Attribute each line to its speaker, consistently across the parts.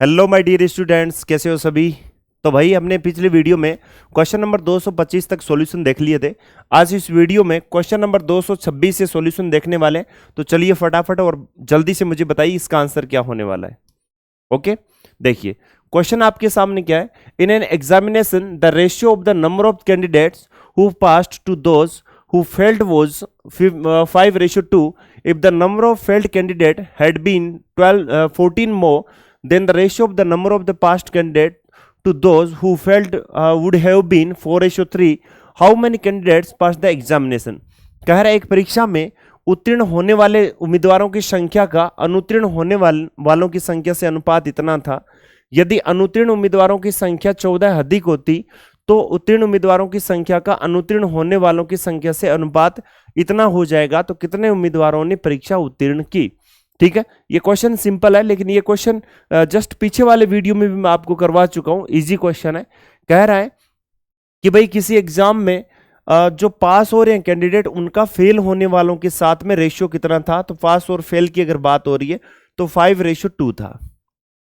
Speaker 1: Hello my dear students, कैसे हो सभी। तो भाई हमने पिछले वीडियो में क्वेश्चन नंबर 225 तक सॉल्यूशन देख लिए थे। आज इस वीडियो में क्वेश्चन नंबर 226 से सॉल्यूशन देखने वाले हैं। तो चलिए फटाफट और जल्दी से मुझे बताइए इसका आंसर क्या होने वाला है। ओके, देखिए क्वेश्चन आपके सामने क्या है। In an examination the ratio of the number of candidates who passed to those who failed was 5:2. If the number of failed candidate had been 14 more, then the ratio of the number of the passed candidate to those who failed would have been 4:3. How many candidates passed the examination? कह रहा है एक परीक्षा में उत्तीर्ण होने वाले उम्मीदवारों की संख्या का अनुत्तीर्ण होने वालों की संख्या से अनुपात इतना था। यदि अनुत्तीर्ण उम्मीदवारों की संख्या 14 अधिक होती तो उत्तीर्ण उम्मीदवारों की संख्या का अनुत्तीर्ण होने वालों की संख्या से अनुपात इतना हो जाएगा। तो कितने उम्मीदवारों ने परीक्षा उत्तीर्ण की। ठीक है, ये क्वेश्चन सिंपल है, लेकिन ये क्वेश्चन जस्ट पीछे वाले वीडियो में भी मैं आपको करवा चुका हूं। इजी क्वेश्चन है। कह रहा है कि भाई किसी एग्जाम में जो पास हो रहे हैं कैंडिडेट उनका फेल होने वालों के साथ में रेशियो कितना था। तो पास और फेल की अगर बात हो रही है तो 5:2 था।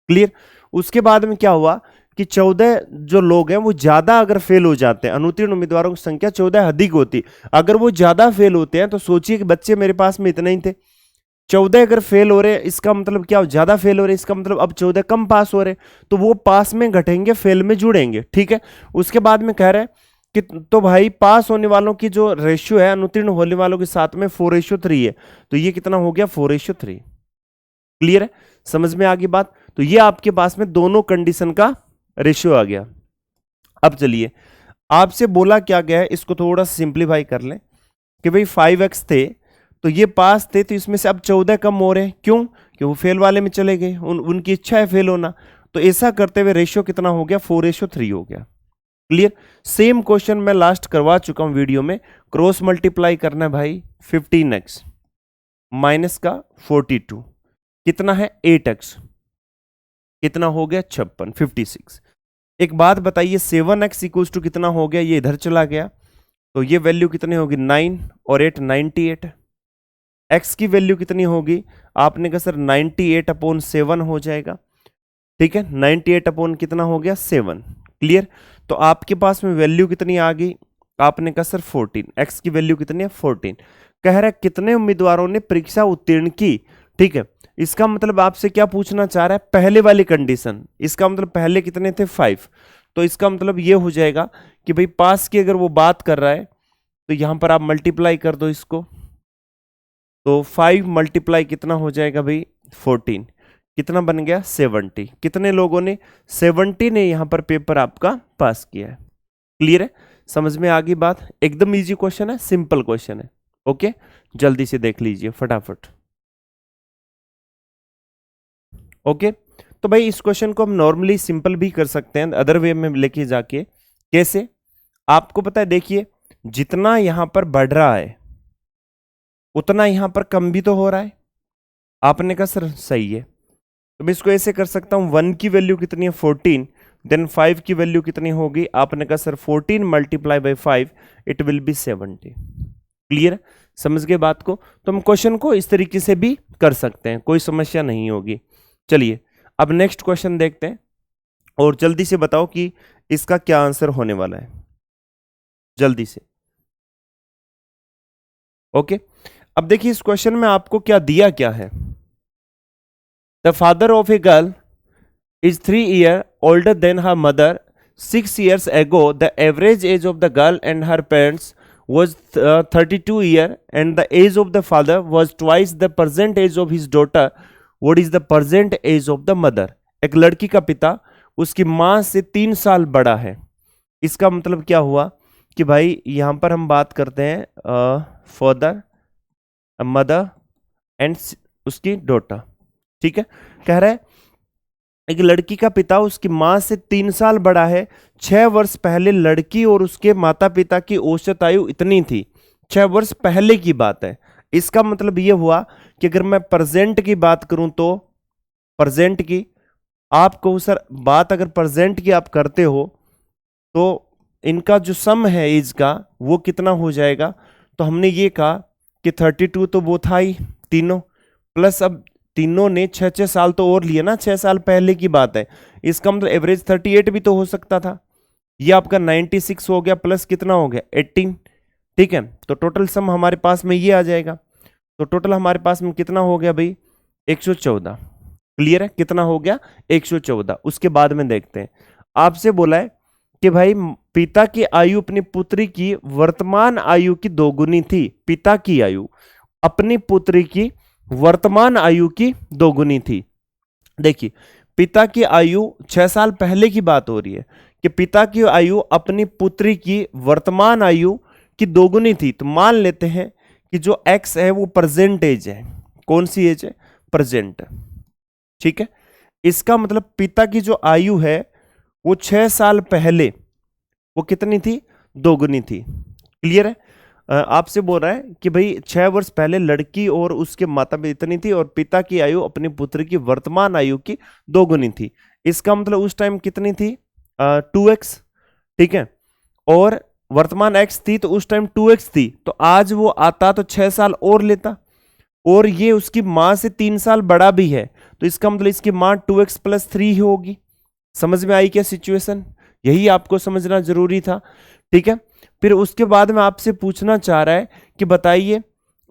Speaker 1: क्लियर। उसके बाद में क्या हुआ कि 14 जो लोग हैं वो ज्यादा अगर फेल हो जाते हैं, अनुत्तीर्ण उम्मीदवारों की संख्या 14 अधिक होती, अगर वो ज्यादा फेल होते हैं तो सोचिए कि बच्चे मेरे पास में इतने ही थे। 14 अगर फेल हो रहे हैं इसका मतलब क्या, ज्यादा फेल हो रहे हैं इसका मतलब अब 14 कम पास हो रहे हैं, तो वो पास में घटेंगे, फेल में जुड़ेंगे। ठीक है। उसके बाद में कह रहे हैं कि तो भाई पास होने वालों की जो रेशियो है अनुत्तीर्ण होने वालों के साथ में 4:3 है। तो ये कितना हो गया, 4:3। क्लियर है, समझ में आ गई बात। तो ये आपके पास में दोनों कंडीशन का रेशियो आ गया। अब चलिए आपसे बोला क्या गया है, इसको थोड़ा सिंप्लीफाई कर लें कि भाई 5x थे तो ये पास थे, तो इसमें से अब 14 कम हो रहे हैं। क्यों? कि वो फेल वाले में चले गए, उनकी इच्छा है फेल होना। तो ऐसा करते हुए रेशियो कितना हो गया, 4:3 हो गया। क्लियर। सेम क्वेश्चन मैं लास्ट करवा चुका हूं वीडियो में। क्रॉस मल्टीप्लाई करना है भाई, 15x माइनस का 42 कितना है 8x, कितना हो गया 56, 56। एक बात बताइए 7x इक्वल्स टू कितना हो गया, ये इधर चला गया तो ये वैल्यू कितनी होगी 9 और 8 98। x की वैल्यू कितनी होगी, आपने कहा सर 98/7 हो जाएगा। ठीक है, 98 अपॉन कितना हो गया 7। क्लियर। तो आपके पास में वैल्यू कितनी आ गई, आपने कहा सर 14। x की वैल्यू कितनी है 14। कह रहा है कितने उम्मीदवारों ने परीक्षा उत्तीर्ण की। ठीक है, इसका मतलब आपसे क्या पूछना चाह रहा है, पहले वाली कंडीशन। इसका मतलब पहले कितने थे 5। तो इसका मतलब ये हो जाएगा कि भाई पास की अगर वो बात कर रहा है तो यहां पर आप मल्टीप्लाई कर दो इसको, तो 5 मल्टीप्लाई कितना हो जाएगा भाई 14, कितना बन गया 70। कितने लोगों ने, 70 ने यहां पर पेपर आपका पास किया है। क्लियर है, समझ में आ गई बात। एकदम इजी क्वेश्चन है, सिंपल क्वेश्चन है। ओके, जल्दी से देख लीजिए फटाफट। ओके, तो भाई इस क्वेश्चन को हम नॉर्मली सिंपल भी कर सकते हैं, अदर वे में लेके जाके। कैसे, आपको पता है, देखिए जितना यहां पर बढ़ रहा है उतना यहां पर कम भी तो हो रहा है। आपने कहा सर सही है, तो मैं इसको ऐसे कर सकता हूं 1 की वैल्यू कितनी है 14, देन 5 की वैल्यू कितनी होगी, आपने कहा sir 14 multiply by 5 it will B 70। Clear, समझ गए बात को। तो हम क्वेश्चन को इस तरीके से भी कर सकते हैं, कोई समस्या नहीं होगी। चलिए अब नेक्स्ट क्वेश्चन देखते हैं और जल्दी से बताओ कि इसका क्या आंसर होने वाला है, जल्दी से। ओके, अब देखिए इस क्वेश्चन में आपको क्या दिया क्या है। The father of a girl is 3 years older than her mother. 6 years ago, the average age of the girl and her parents was 32 years, and the age of the father was twice the present age of his daughter. What is the present age of the mother? एक लड़की का पिता उसकी माँ से 3 साल बड़ा है। इसका मतलब क्या हुआ कि भाई यहां पर हम बात करते हैं फादर, मदर एंड उसकी डॉटर। ठीक है, कह रहा है एक लड़की का पिता उसकी मां से 3 साल बड़ा है। 6 वर्ष पहले लड़की और उसके माता पिता की औसत आयु इतनी थी। 6 वर्ष पहले की बात है। इसका मतलब यह हुआ कि अगर मैं प्रेजेंट की बात करूं तो प्रेजेंट की, आपको सर बात अगर प्रेजेंट की आप करते हो तो इनका जो सम है एज का वो कितना हो जाएगा। तो हमने ये कहा कि 32 तो वो था ही तीनों, प्लस अब तीनों ने 6-6 साल तो और लिए ना, 6 साल पहले की बात है। इसका मतलब एवरेज 38 भी तो हो सकता था। ये आपका 96 हो गया प्लस कितना हो गया 18, ठीक है। तो टोटल सम हमारे पास में ये आ जाएगा। तो टोटल हमारे पास में कितना हो गया भाई 114। क्लियर है, कितना हो गया 114। उसके बाद में देखते हैं, आपसे बोला है कि भाई पिता की आयु अपनी पुत्री की वर्तमान आयु की दोगुनी थी। पिता की आयु अपनी पुत्री की वर्तमान आयु की दोगुनी थी। देखिए पिता की आयु 6 साल पहले की बात हो रही है कि पिता की आयु अपनी पुत्री की वर्तमान आयु की दोगुनी थी। तो मान लेते हैं कि जो एक्स है वो प्रेजेंट एज है। कौन सी एज है? प्रेजेंट, ठीक है। इसका मतलब पिता की जो आयु है वो 6 साल पहले वो कितनी थी? दोगुनी थी। क्लियर है। आपसे बोल रहा है कि भाई 6 वर्ष पहले लड़की और उसके माता पिता इतनी थी और पिता की आयु अपनी पुत्र की वर्तमान आयु की दोगुनी थी। इसका मतलब उस टाइम कितनी थी? 2x, ठीक है। और वर्तमान x थी तो उस टाइम 2x थी। तो आज वो आता तो 6 साल और लेता, और ये उसकी मां से 3 साल बड़ा भी है। तो इसका मतलब इसकी मां 2x + 3 ही होगी। समझ में आई क्या सिचुएशन? यही आपको समझना जरूरी था, ठीक है। फिर उसके बाद में आपसे पूछना चाह रहा है कि बताइए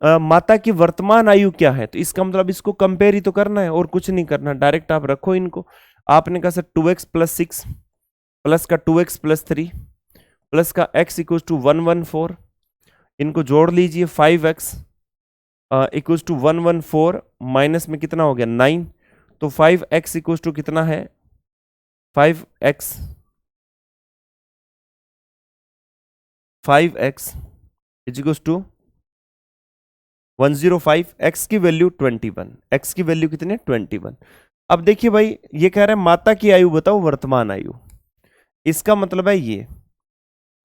Speaker 1: माता की वर्तमान आयु क्या है। तो इसका मतलब इसको कंपेयर ही तो करना है और कुछ नहीं करना, डायरेक्ट आप रखो इनको। आपने कहा सर 2x + 6 प्लस का 2x + 3 प्लस का x = 114, इनको जोड़ लीजिए 5x = 114 माइनस में कितना हो गया 9। तो 5x = कितना है? 5x 5x = 105। x की वैल्यू 21, x की वैल्यू कितनी है 21। अब देखिए भाई ये कह रहा है माता की आयु बताओ वर्तमान आयु। इसका मतलब है ये,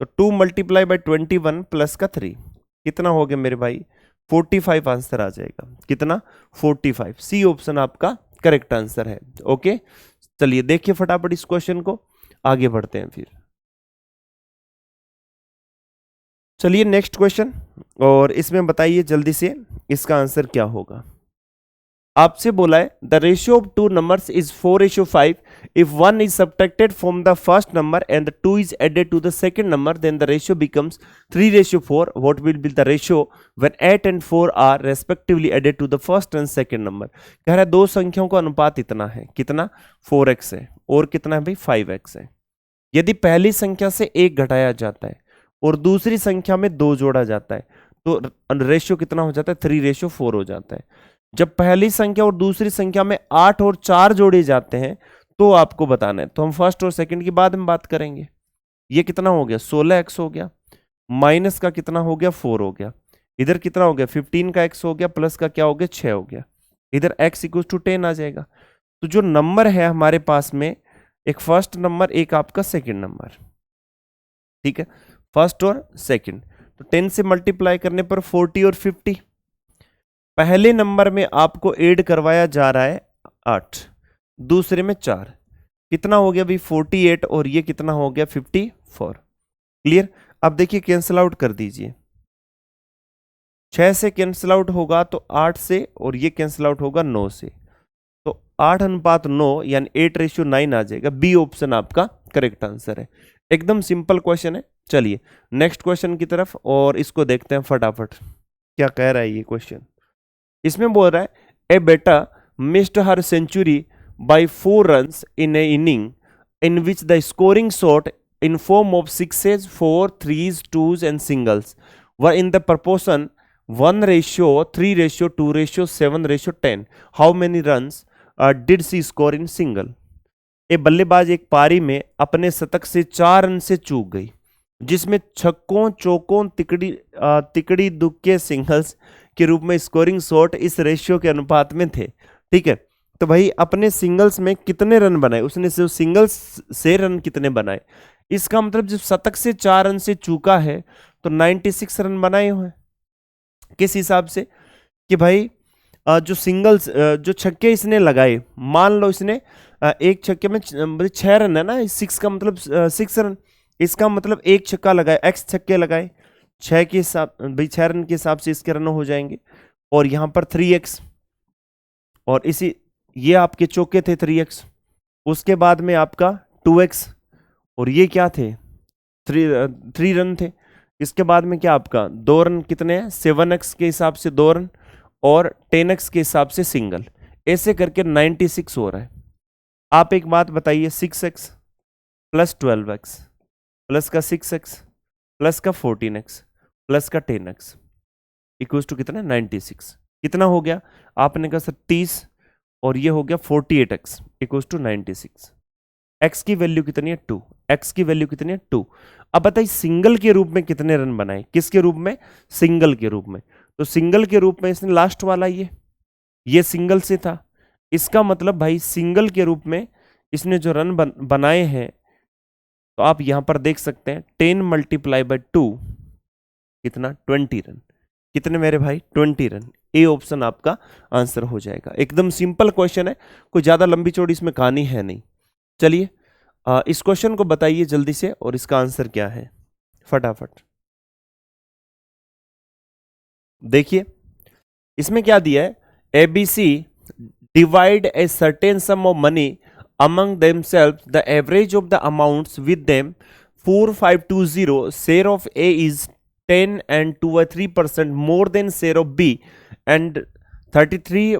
Speaker 1: तो 2 × 21 प्लस का 3 कितना हो गया मेरे भाई 45 आंसर आ जाएगा। कितना? 45। सी ऑप्शन आपका करेक्ट आंसर है। ओके, चलिए देखिए फटाफट इस क्वेश्चन को, आगे बढ़ते हैं फिर। चलिए नेक्स्ट क्वेश्चन, और इसमें बताइए जल्दी से इसका आंसर क्या होगा। आपसे बोला है the ratio of two numbers is 4:5 if 1 is subtracted from the first number and the 2 is added to the second number, then the ratio becomes 3:4. What will be the ratio when 8 and 4 are respectively added to the first and second number? कह रहा है दो संख्याओं का अनुपात इतना है, कितना? 4x है, और कितना है भाई 5x है। यदि पहली संख्या से 1 घटाया जाता है और दूसरी संख्या में 2 जोड़ा जाता है तो रेशियो कितना हो जाता है? 3:4 हो जाता है। जब पहली संख्या और दूसरी संख्या में 8 और 4 जोड़े जाते हैं तो आपको बताना है। तो हम फर्स्ट और सेकंड की बाद में बात करेंगे। ये कितना हो गया 16x हो गया, माइनस का कितना हो गया 4 हो गया, इधर कितना हो गया 15 का x हो गया, प्लस का क्या हो गया 6 हो गया, इधर x = 10 आ जाएगा। तो जो नंबर है हमारे पास में, एक फर्स्ट नंबर एक आपका सेकंड नंबर, ठीक है, फर्स्ट और सेकंड। तो 10 से मल्टीप्लाई करने पर 40 और 50। पहले नंबर में आपको ऐड करवाया जा रहा है 8, दूसरे में 4, कितना हो गया भाई 48, और ये कितना हो गया 54। क्लियर। अब देखिए कैंसिल आउट कर दीजिए, 6 से कैंसिल आउट होगा तो 8 से, और ये कैंसिल आउट होगा 9 से, तो 8:9 यानी 8:9 आ जाएगा। बी ऑप्शन आपका करेक्ट आंसर है। एकदम सिंपल क्वेश्चन है। चलिए नेक्स्ट क्वेश्चन की तरफ, और इसको देखते हैं फटाफट क्या कह रहा है ये क्वेश्चन। इसमें बोल रहा है a batter missed her century by 4 runs in a inning in which the scoring shot in form of 6s, 4, 3s, 2s and singles were in the proportion 1:3:2:7:10. How many runs did she score in single? ए बल्लेबाज एक पारी में अपने शतक से 4 run से चूक गई, जिसमें छक्कों, चौकों, तिकड़ी दुक्के, सिंगल्स के रूप में स्कोरिंग शॉट इस रेशियो के अनुपात में थे। ठीक है, तो भाई अपने सिंगल्स में कितने रन बनाए उसने, सिर्फ सिंगल्स से रन कितने बनाए। इसका मतलब जब शतक से 4 रन से चूका है तो 96 रन बनाए हुए। किस हिसाब से कि भाई जो सिंगल्स जो छक्के इसने लगाए, मान लो इसने एक छक्के में 6 रन है ना, 6 का मतलब 6 रन, इसका मतलब एक छक्का लगाए, x छक्के लगाए, 6 के हिसाब भाई 6 रन के हिसाब से इसके रन हो जाएंगे, और यहाँ पर 3x और इसी ये आपके चौके थे 3x, उसके बाद में आपका 2x, और ये क्या थे 3 रन थे। इसके बाद में क्या आपका 2 रन कितने हैं 7x के हिसाब से 2 रन और 10x के हिसाब से सिंगल, ऐसे करके 96 हो रहा है। आप एक बात बताइए 6x प्लस 12x प्लस का 6x प्लस का 14x प्लस का 10x इक्वल टू कितना 96, कितना हो गया आपने कहा सर 30 और ये हो गया 48x इक्वल टू 96। x की वैल्यू कितनी है 2, x की वैल्यू कितनी है 2। अब बताइए सिंगल के रूप में कितने रन बनाए, किसके रूप में सिंगल के रूप में, तो सिंगल के रूप में इसने लास्ट वाला ये सिंगल से था, इसका मतलब भाई सिंगल के रूप में इसने जो रन बनाए हैं, तो आप यहां पर देख सकते हैं 10 मल्टीप्लाई बाय 2 कितना 20 रन, कितने मेरे भाई 20 रन। ए ऑप्शन आपका आंसर हो जाएगा। एकदम सिंपल क्वेश्चन है, कोई ज्यादा लंबी चौड़ी इसमें कहानी है नहीं। चलिए इस क्वेश्चन को बताइए जल्दी से और इसका आंसर क्या है फटाफट। देखिए इसमें क्या दिया है, ABC divide a certain some of money among themselves, the average of the amounts with them 4520, share of A is 10 and 2/3% more than share of B, and 33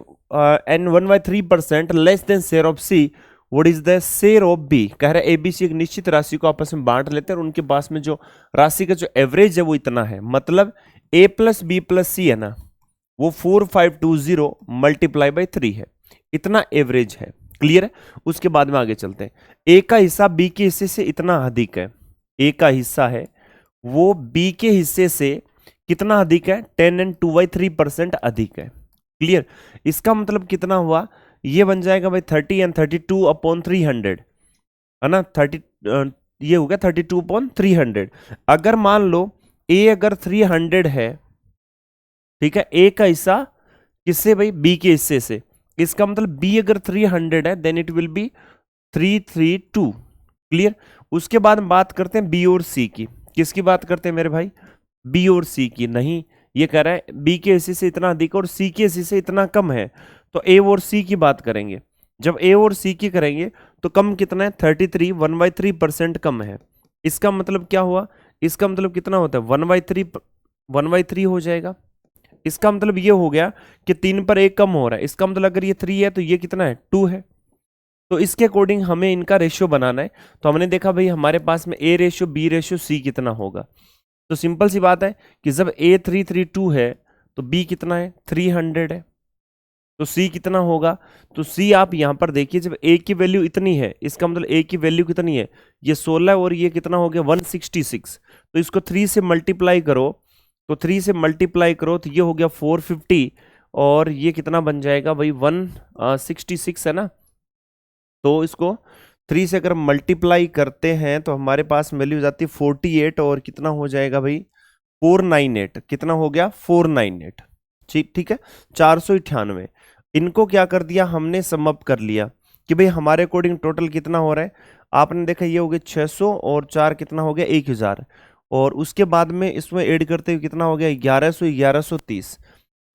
Speaker 1: and 1/3% less than share of C. What is the share of B? कह रहा है ABC एक निश्चित राशि को आपस में बांट लेते हैं और उनके पास में जो राशि का जो एवरेज है वो इतना है, मतलब A plus B plus C है ना, वो 4520 मल्टीप्लाई बाई 3 है, इतना एवरेज है। क्लियर है। उसके बाद में आगे चलते हैं। ए का हिस्सा बी के हिस्से से इतना अधिक है, ए का हिस्सा है वो बी के हिस्से से कितना अधिक है 10 and 2/3% अधिक है। क्लियर। इसका मतलब कितना हुआ, ये बन जाएगा भाई 30 and 32/300 है ना, 30 ये हो गया 32/300। अगर मान लो ए अगर 300 है, ठीक है, ए का हिस्सा किससे भाई बी के हिस्से से, इसका मतलब b अगर 300 है then it will be 332। Clear. उसके बाद बात करते हैं b और c की, किसकी बात करते हैं मेरे भाई b और c की, नहीं ये कह रहा है b के हिस्से से इतना अधिक और c के हिस्से से इतना कम है, तो a और c की बात करेंगे। जब a और c की करेंगे तो कम कितना है 33, 1/3% कम है। इसका मतलब क्या हुआ, इसका मतलब कितना होता है 1/3 हो जाएगा। इसका मतलब ये हो गया कि 3 पर 1 कम हो रहा है, इसका मतलब अगर ये 3 है तो ये कितना है 2 है। तो इसके अकॉर्डिंग हमें इनका रेशियो बनाना है। तो हमने देखा भाई हमारे पास में A ratio B ratio C कितना होगा, तो सिंपल सी बात है कि जब A 332 है तो B कितना है 300 है, तो C कितना होगा, तो C आप यहां पर देखिए जब A की वैल्यू इतनी है, इसका मतलब A की वैल्यू कितनी है, ये 16 और ये कितना हो गया 166, तो इसको 3 से मल्टीप्लाई करो, तो 3 से मल्टीप्लाई करो तो ये हो गया 450 और ये कितना बन जाएगा भाई 166 है ना, तो इसको 3 से अगर मल्टीप्लाई करते हैं तो हमारे पास वैल्यू जाती है 48 और कितना हो जाएगा भाई 498, कितना हो गया 498। ठीक है 498। इनको क्या कर दिया हमने सम अप कर लिया कि भाई हमारे अकॉर्डिंग टोटल कितना हो रहा है, आपने देखा ये हो गया 600 और 4 कितना हो गया 1000, और उसके बाद में इसमें ऐड करते हुए कितना हो गया 1130।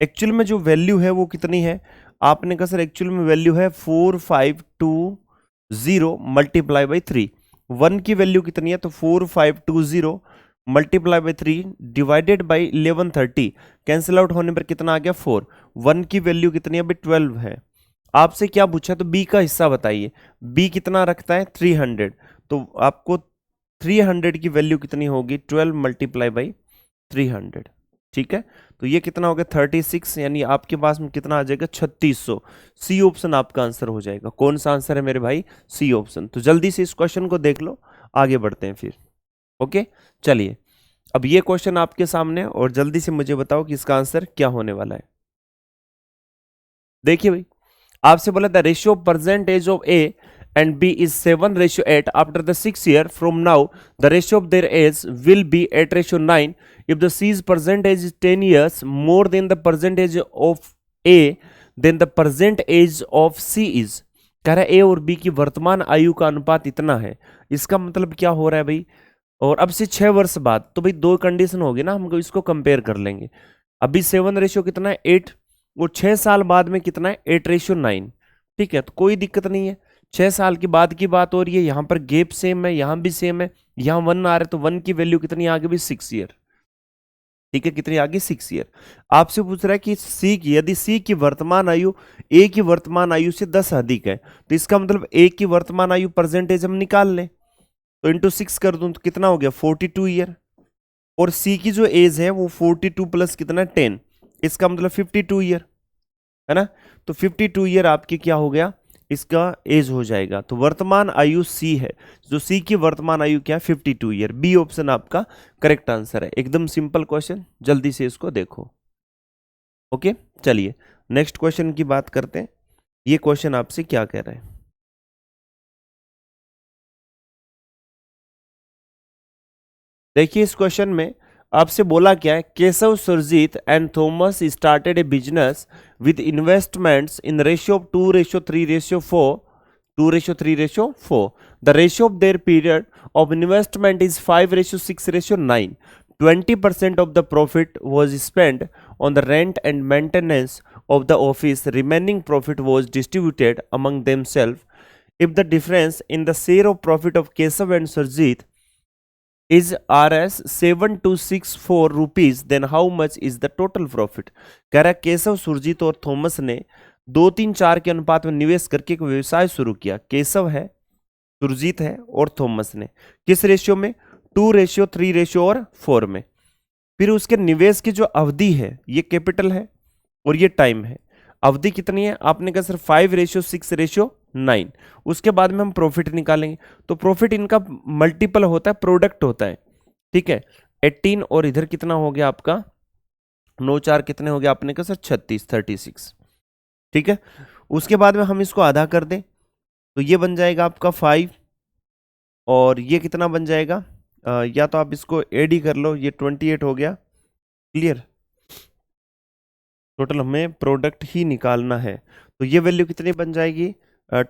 Speaker 1: एक्चुअल में जो वैल्यू है वो कितनी है, आपने कहा सर एक्चुअल में वैल्यू है 4520 मल्टीप्लाई बाई 3। 1 की वैल्यू कितनी है, तो 4520 multiply by 3 divided by 1130, cancel out होने पर कितना आ गया 4। 1 की वैल्यू कितनी है भाई 12 है। आपसे क्या पूछा, तो बी का हिस्सा बताइए, बी कितना रखता है 300, तो आपको 300 की वैल्यू कितनी होगी 12 मल्टीप्लाई बाई 300। ठीक है, तो ये कितना हो गया 36, यानी आपके पास में कितना आ जाएगा 3600। सी ऑप्शन आपका आंसर हो जाएगा। कौन सा आंसर है मेरे भाई, सी ऑप्शन। तो जल्दी से इस क्वेश्चन को देख लो, आगे बढ़ते हैं फिर। ओके चलिए, अब ये क्वेश्चन आपके सामने और जल्दी से मुझे बताओ कि इसका आंसर क्या होने वाला है। देखिए भाई आपसे बोला the ratio percentage of A and B is 7:8 after the 6th year from now, the ratio of their age will be 8:9. If the C's percentage is 10 years more than the percentage of A, then the present age of C is, कह रहा है A और B की वर्तमान आयु का अनुपात इतना है। इसका मतलब क्या हो रहा है भाई, और अब से 6 वर्ष बाद, तो भाई दो कंडीशन होगी ना, हम इसको कंपेयर कर लेंगे। अभी 7 रेशियो कितना है 8, वो 6 साल बाद में कितना है 8:9। ठीक है, तो कोई दिक्कत नहीं है। 6 साल के बाद की बात हो रही है, यहाँ पर गैप सेम है, यहाँ भी सेम है, यहाँ 1 आ रहा है, तो 1 की वैल्यू कितनी आगे भी 6 ईयर। ठीक है, कितनी आगे 6 ईयर। आपसे पूछ रहा है कि सी की, यदि सी की वर्तमान आयु ए की वर्तमान आयु से 10 अधिक है, तो इसका मतलब ए की वर्तमान आयु परसेंटेज हम निकाल लें, तो इंटू 6 कर दूं तो कितना हो गया 42 ईयर। और सी की जो एज है वो 42 प्लस कितना 10, इसका मतलब 52 ईयर है ना। तो 52 ईयर आपकी क्या हो गया, इसका एज हो जाएगा। तो वर्तमान आयु सी है, जो सी की वर्तमान आयु क्या है 52 ईयर। बी ऑप्शन आपका करेक्ट आंसर है। एकदम सिंपल क्वेश्चन, जल्दी से इसको देखो। ओके, चलिए नेक्स्ट क्वेश्चन की बात करते हैं। ये क्वेश्चन आपसे क्या कह रहा है, देखिए इस क्वेश्चन में आपसे बोला क्या है, Keshav Surjit and Thomas started a business with investments in ratio of 2:3:4, 2:3:4। The ratio of their period of investment is 5:6:9। 20% of the profit was spent on the rent and maintenance of the office. Remaining profit was distributed among themselves. If the difference in the share of profit of Kesav and Surjit is Rs 7264 rupees, then how much is the total profit? कह रहा है केशव, सुरजीत और Thomas ने 2-3-4 के अनुपात में निवेश करके एक व्यवसाय शुरू किया। केशव है, सुरजीत है और थॉमस ने किस रेशियो में 2:3:4 में। फिर उसके निवेश की जो अवधि है ये कैपिटल है और ये टाइम है। अवधि कितनी है आपने कहा सर 5:6:9। उसके बाद में हम प्रॉफिट निकालेंगे, तो प्रॉफिट इनका मल्टीपल होता है, प्रोडक्ट होता है। ठीक है, 18 और इधर कितना हो गया आपका 9-4 कितने हो गया आपने कहा सर 36। ठीक है, उसके बाद में हम इसको आधा कर दें तो ये बन जाएगा आपका 5 और ये कितना बन जाएगा, या तो आप इसको एड ही कर लो, ये 28 हो गया। क्लियर, टोटल हमें प्रोडक्ट ही निकालना है, तो ये वैल्यू कितनी बन जाएगी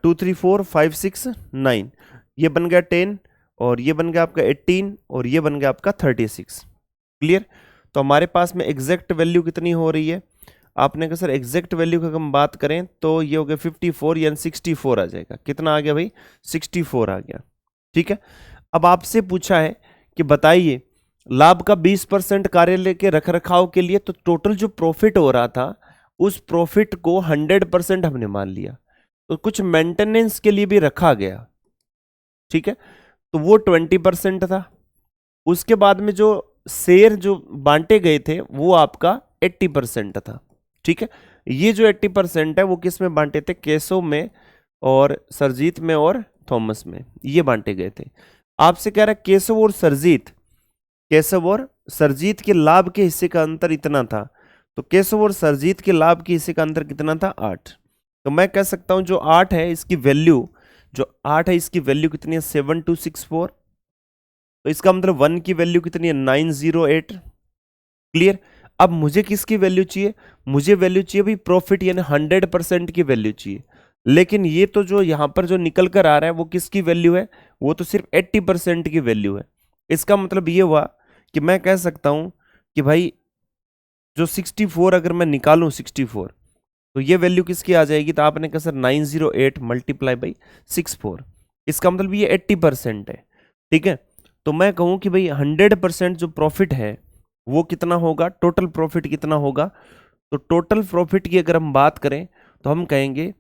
Speaker 1: 2 3 4 5 6 9। ये बन गया 10 और ये बन गया आपका 18 और ये बन गया आपका 36। क्लियर, तो हमारे पास में एग्जैक्ट वैल्यू कितनी हो रही है, आपने कहा सर एग्जैक्ट वैल्यू की हम बात करें तो ये हो गया 54 यानी 64 आ जाएगा। कितना आ गया भाई 64 आ गया। ठीक है, अब आपसे पूछा है कि बताइए लाभ का 20% कार्यालय के रखरखाव के लिए, तो टोटल जो प्रॉफिट हो रहा था उस प्रॉफिट को 100% हमने मान लिया, तो कुछ मेंटेनेंस के लिए भी रखा गया। ठीक है, तो वो 20% था। उसके बाद में जो शेयर जो बांटे गए थे वो आपका 80% था। ठीक है, ये जो 80% है वो किस में बांटे थे, केशव में और सरजीत में और थॉमस में, ये बांटे गए थे। आपसे कह रहा है केशव और सरजीत के लाभ के हिस्से का अंतर इतना था, तो केशव और सरजीत के लाभ के हिस्से का अंतर कितना था 8। तो मैं कह सकता हूं जो 8 है इसकी वैल्यू, जो 8 है इसकी वैल्यू कितनी है 7264। तो इसका मतलब 1 की वैल्यू कितनी है 908। क्लियर, अब मुझे किसकी वैल्यू चाहिए, मुझे वैल्यू चाहिए भाई प्रॉफिट यानी 100% की वैल्यू चाहिए। लेकिन ये तो जो यहां पर जो निकल कर आ रहा है वो किसकी वैल्यू है, वो तो सिर्फ 80% की वैल्यू है। इसका मतलब ये हुआ कि मैं कह सकता हूं कि भाई जो 64 अगर मैं निकालूं 64, तो ये वैल्यू किसकी आ जाएगी, तो आपने कहा सर 908 मल्टीप्लाई बाई 64, इसका मतलब ये 80% है। ठीक है, तो मैं कहूं कि भाई 100% जो प्रॉफिट है वो कितना होगा, टोटल प्रॉफिट कितना होगा। तो टोटल प्रॉफिट की अगर हम बात करें तो हम कहेंगे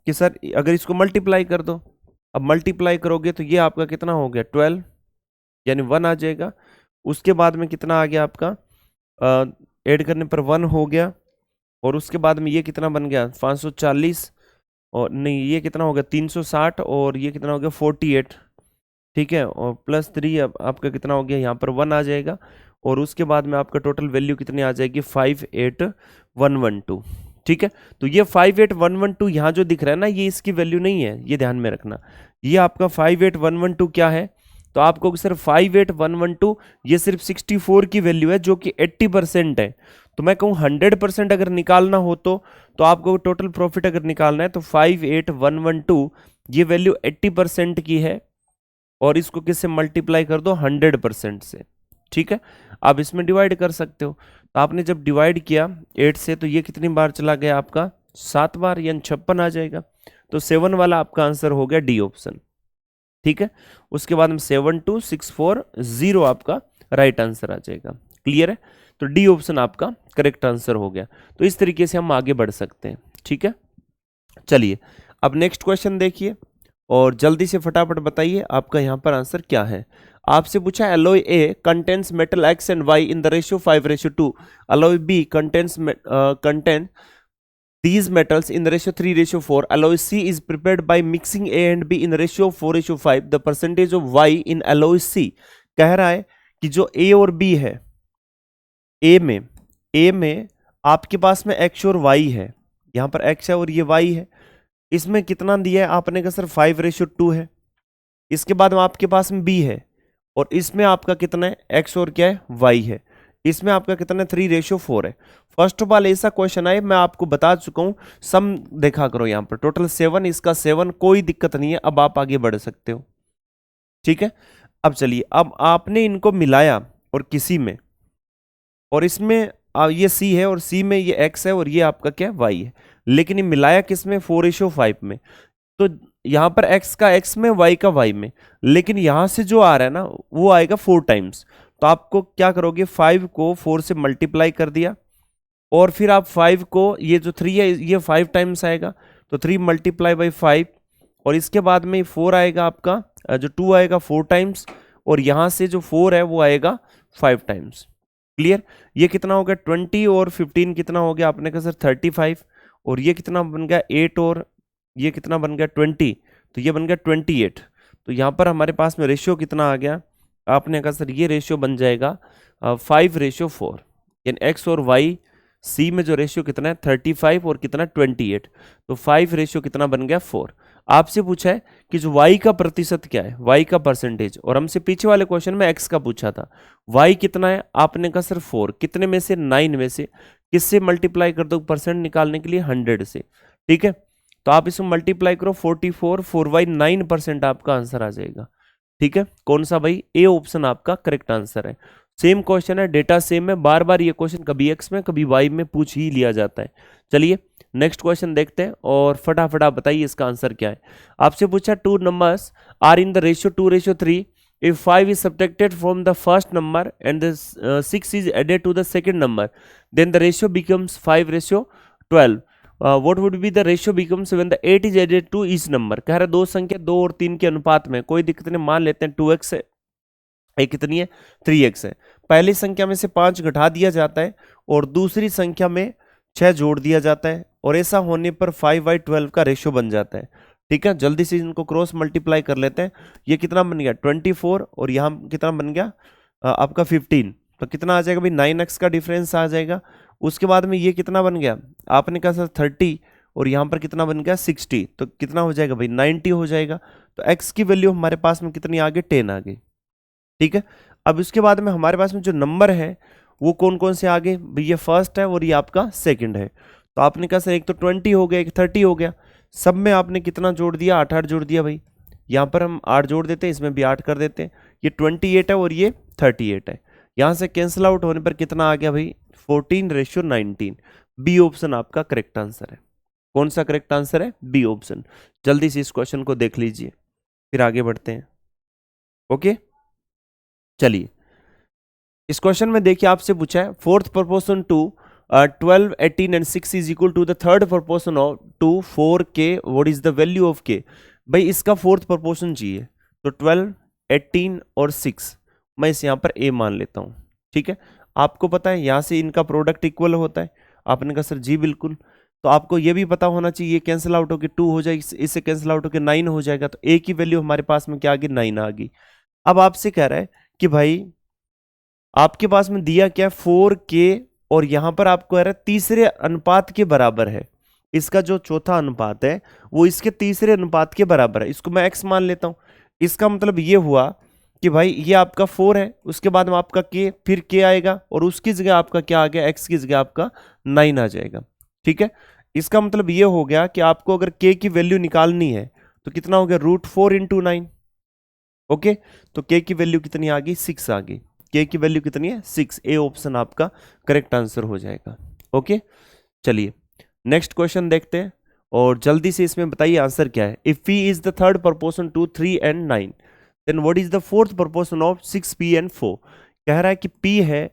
Speaker 1: कि सर अगर इसको मल्टीप्लाई कर दो, अब मल्टीप्लाई करोगे तो ये आपका कितना हो गया 12 यानी 1 आ जाएगा। उसके बाद में कितना आ गया आपका ऐड करने पर 1 हो गया, और उसके बाद में ये कितना बन गया 540, और नहीं ये कितना हो गया 360, और ये कितना हो गया 48। ठीक है, और +3 अब आपका कितना हो गया यहाँ पर 1 आ जाएगा, और उसके बाद में आपका टोटल वैल्यू कितनी आ जाएगी 58112। ठीक है, तो ये 58112 यहाँ जो दिख रहा है ना ये इसकी वैल्यू नहीं है, ये ध्यान में रखना। ये आपका 58112 क्या है, तो आपको सिर्फ 58112 ये सिर्फ 64 की वैल्यू है जो कि 80% है। तो मैं कहूँ 100% अगर निकालना हो तो आपको टोटल प्रॉफिट अगर निकालना है तो 58112 ये वैल्यू 80% की है, और इसको किससे मल्टीप्लाई कर दो 100% से। ठीक है, आप इसमें डिवाइड कर सकते हो। तो आपने जब डिवाइड किया 8 से तो ये कितनी बार चला गया आपका 7 बार, यानी 56 आ जाएगा। तो 7 वाला आपका आंसर हो गया डी ऑप्शन। ठीक है, उसके बाद में 72640 आपका राइट आंसर आ जाएगा। क्लियर है, तो डी ऑप्शन आपका करेक्ट आंसर हो गया। तो इस तरीके से हम आगे बढ़ सकते हैं। ठीक है, चलिए अब नेक्स्ट क्वेश्चन देखिए और जल्दी से फटाफट बताइए आपका यहाँ पर आंसर क्या है। आपसे पूछा alloy A contains metal X and Y in the ratio 5:2, alloy B contain these metals in the ratio 3:4, alloy C is prepared by mixing A and B in the ratio 4:5, the percentage of Y in alloy C। कह रहा है कि जो A और B है, A में आपके पास में X और Y है, यहाँ पर X है और ये Y है, इसमें कितना दिया है आपने का सर 5:2 है। इसके बाद में आपके पास में B है और इसमें आपका कितना है X और क्या है Y है, इसमें आपका कितना 3:4 है। फर्स्ट ऑफ ऑल ऐसा क्वेश्चन आए, मैं आपको बता चुका हूं, सम देखा करो यहाँ पर टोटल 7, इसका 7, कोई दिक्कत नहीं है। अब आप आगे बढ़ सकते हो। ठीक है, अब चलिए, अब आपने इनको मिलाया और किसी में, और इसमें ये C है और C में ये X है और ये आपका क्या है Y है, लेकिन ये मिलाया किस में 4:5 में। तो यहाँ पर X का X में, Y का Y में, लेकिन यहां से जो आ रहा है ना वो आएगा 4 टाइम्स। तो आपको क्या करोगे, 5 को 4 से मल्टीप्लाई कर दिया और फिर आप 5 को, ये जो 3 है ये 5 टाइम्स आएगा, तो 3 मल्टीप्लाई बाई 5, और इसके बाद में 4 आएगा आपका, जो 2 आएगा 4 टाइम्स, और यहाँ से जो 4 है वो आएगा 5 टाइम्स। क्लियर, ये कितना हो गया 20 और 15 कितना हो गया आपने कहा सर 35, और ये कितना बन गया 8 और ये कितना बन गया 20, तो ये बन गया 28। तो यहाँ पर हमारे पास में रेशियो कितना आ गया, आपने कहा सर ये रेशियो बन जाएगा 5:4, यानी एक्स और वाई सी में जो रेशियो कितना है 35 और कितना 28, तो 5 रेशियो कितना बन गया 4। आपसे पूछा है कि जो y का प्रतिशत क्या है, y का परसेंटेज, और हमसे पीछे वाले क्वेश्चन में x का पूछा था। y कितना है, आपने कहा सर 4, कितने में से 9 में से, किससे मल्टीप्लाई कर दो परसेंट निकालने के लिए 100 से। ठीक है, तो आप इसमें मल्टीप्लाई करो 44, 4y 9% आपका आंसर आ जाएगा। ठीक है, कौन सा भाई, ए ऑप्शन आपका करेक्ट आंसर है। सेम क्वेश्चन है, डेटा सेम है, बार बार ये क्वेश्चन कभी एक्स में कभी वाई में पूछ ही लिया जाता है। चलिए नेक्स्ट क्वेश्चन देखते हैं और फटाफट आप बताइए इसका आंसर क्या है। आपसे पूछा 2 numbers are in the ratio 2:3, if 5 is subtracted from the first number and the 6 is added to the second number, then the ratio becomes 5:12। what would be the ratio becomes when the 8 is added to each number। कह रहा है दो संख्या 2 और 3 के अनुपात में, कोई दिक्कत नहीं, मान लेते हैं 2x है, एक कितनी है 3x है। पहली संख्या में से 5 घटा दिया जाता है और दूसरी संख्या में 6 जोड़ दिया जाता है, और ऐसा होने पर 5/12 का रेशियो बन जाता है। ठीक है, जल्दी से इनको क्रॉस मल्टीप्लाई कर लेते हैं। ये कितना बन गया 24 और यहाँ कितना बन गया आपका 15, तो कितना आ जाएगा भाई 9x का डिफरेंस आ जाएगा। उसके बाद में ये कितना बन गया, आपने कहा सर 30 और यहाँ पर कितना बन गया 60, तो कितना हो जाएगा भाई 90 हो जाएगा। तो x की वैल्यू हमारे पास में कितनी आ गई 10 आ गई। ठीक है, अब इसके बाद में हमारे पास में जो नंबर है वो कौन कौन से आ गए भाई, ये फर्स्ट है और ये आपका सेकंड है। तो आपने कहा सर एक तो 20 हो गया, एक 30 हो गया, सब में आपने कितना जोड़ दिया 8 जोड़ दिया भाई। यहाँ पर हम 8 जोड़ देते हैं, इसमें भी 8 कर देते हैं। ये 28 है और ये 38 है, यहाँ से कैंसिल आउट होने पर कितना आ गया भाई 14:19। बी ऑप्शन आपका करेक्ट आंसर है। कौन सा करेक्ट आंसर है, बी ऑप्शन। जल्दी से इस क्वेश्चन को देख लीजिए फिर आगे बढ़ते हैं। ओके, चलिए इस क्वेश्चन में देखिए आपसे पूछा है 4th proportion to 12, 18 and 6 is equal to the 3rd proportion of to 4k, what is the value of k। भाई इसका 4th proportion चाहिए, तो 12, 18 और 6 मैं इस यहाँ पर a मान लेता हूँ। ठीक है, आपको पता है यहाँ से इनका प्रोडक्ट इक्वल होता है, आपने कहा सर जी बिल्कुल। तो आपको ये भी पता होना चाहिए, कैंसिल आउट होकर 2 हो जाएगी, इससे कैंसिल आउट होकर 9 हो जाएगा, तो a की वैल्यू हमारे पास में क्या आ गई 9 आ गई। अब आपसे कह रहा है कि भाई आपके पास में दिया क्या 4k और यहां पर आपको कह रहा है तीसरे अनुपात के बराबर है, इसका जो चौथा अनुपात है वो इसके तीसरे अनुपात के बराबर है, इसको मैं x मान लेता हूं। इसका मतलब ये हुआ कि भाई ये आपका 4 है, उसके बाद में आपका k, फिर k आएगा और उसकी जगह आपका क्या आ गया, x की जगह आपका 9 आ जाएगा। ठीक है, इसका मतलब ये हो गया कि आपको अगर k की वैल्यू निकालनी है तो कितना हो गया √4 × 9। ओके, तो k की वैल्यू कितनी आ गई 6 आ गई। के की वैल्यू कितनी है 6, ए ऑप्शन आपका करेक्ट आंसर हो जाएगा। ओके, चलिए नेक्स्ट क्वेश्चन देखते हैं और जल्दी से इसमें बताइए आंसर क्या है। If p is the third proportion to 3 and 9 then what is the fourth proportion of 6 p and 4। कह रहा है कि p है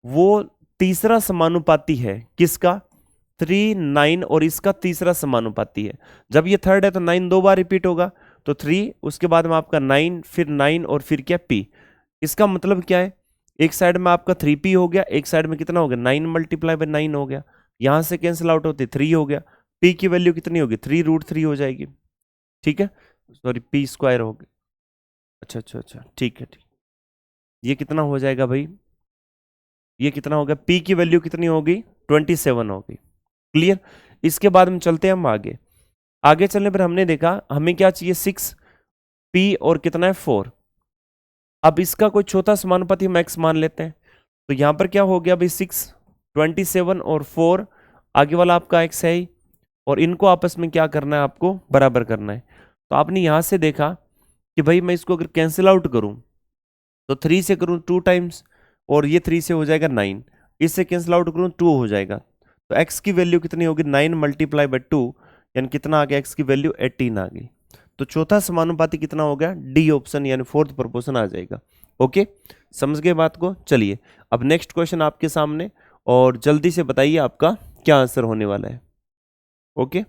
Speaker 1: वो तीसरा समानुपाती है किसका, 3, 9 और इसका तीसरा समानुपाती है। जब ये थर्ड है तो 9 दो बार रिपीट होगा, तो 3 उसके बाद में आपका 9 फिर 9 और फिर क्या p। इसका मतलब क्या है, एक साइड में आपका 3p हो गया, एक साइड में कितना हो गया 9 मल्टीप्लाई बाय 9 हो गया, यहां से कैंसिल आउट होते 3 हो गया, p की वैल्यू कितनी होगी 3√3 हो जाएगी। ठीक है, सॉरी p स्क्वायर हो गया। अच्छा अच्छा अच्छा, ठीक है ठीक। ये कितना हो जाएगा भाई, ये कितना होगा, p की वैल्यू कितनी होगी 27 होगी। क्लियर। इसके बाद हम चलते हैं हम आगे। आगे चलने पर हमने देखा हमें क्या चाहिए 6 p और कितना है 4। अब इसका कोई चौथा समानुपाती हम x मान लेते हैं, तो यहां पर क्या हो गया भाई 6, 27 और 4, आगे वाला आपका x है ही, और इनको आपस में क्या करना है आपको बराबर करना है। तो आपने यहां से देखा कि भाई मैं इसको अगर कैंसिल आउट करूं तो 3 से करूं 2 टाइम्स और ये 3 से हो जाएगा 9, इससे कैंसिल आउट करूं 2 हो जाएगा, तो x की वैल्यू कितनी होगी 9 मल्टीप्लाई बाय 2, यानी कितना आ गया x की वैल्यू 18 आ गई। तो चौथा समानुपाती कितना हो गया, डी ऑप्शन यानी फोर्थ प्रोपोर्शन आ जाएगा। ओके, समझ गए बात को। चलिए अब नेक्स्ट क्वेश्चन आपके सामने और जल्दी से बताइए आपका क्या आंसर होने वाला है। ओके,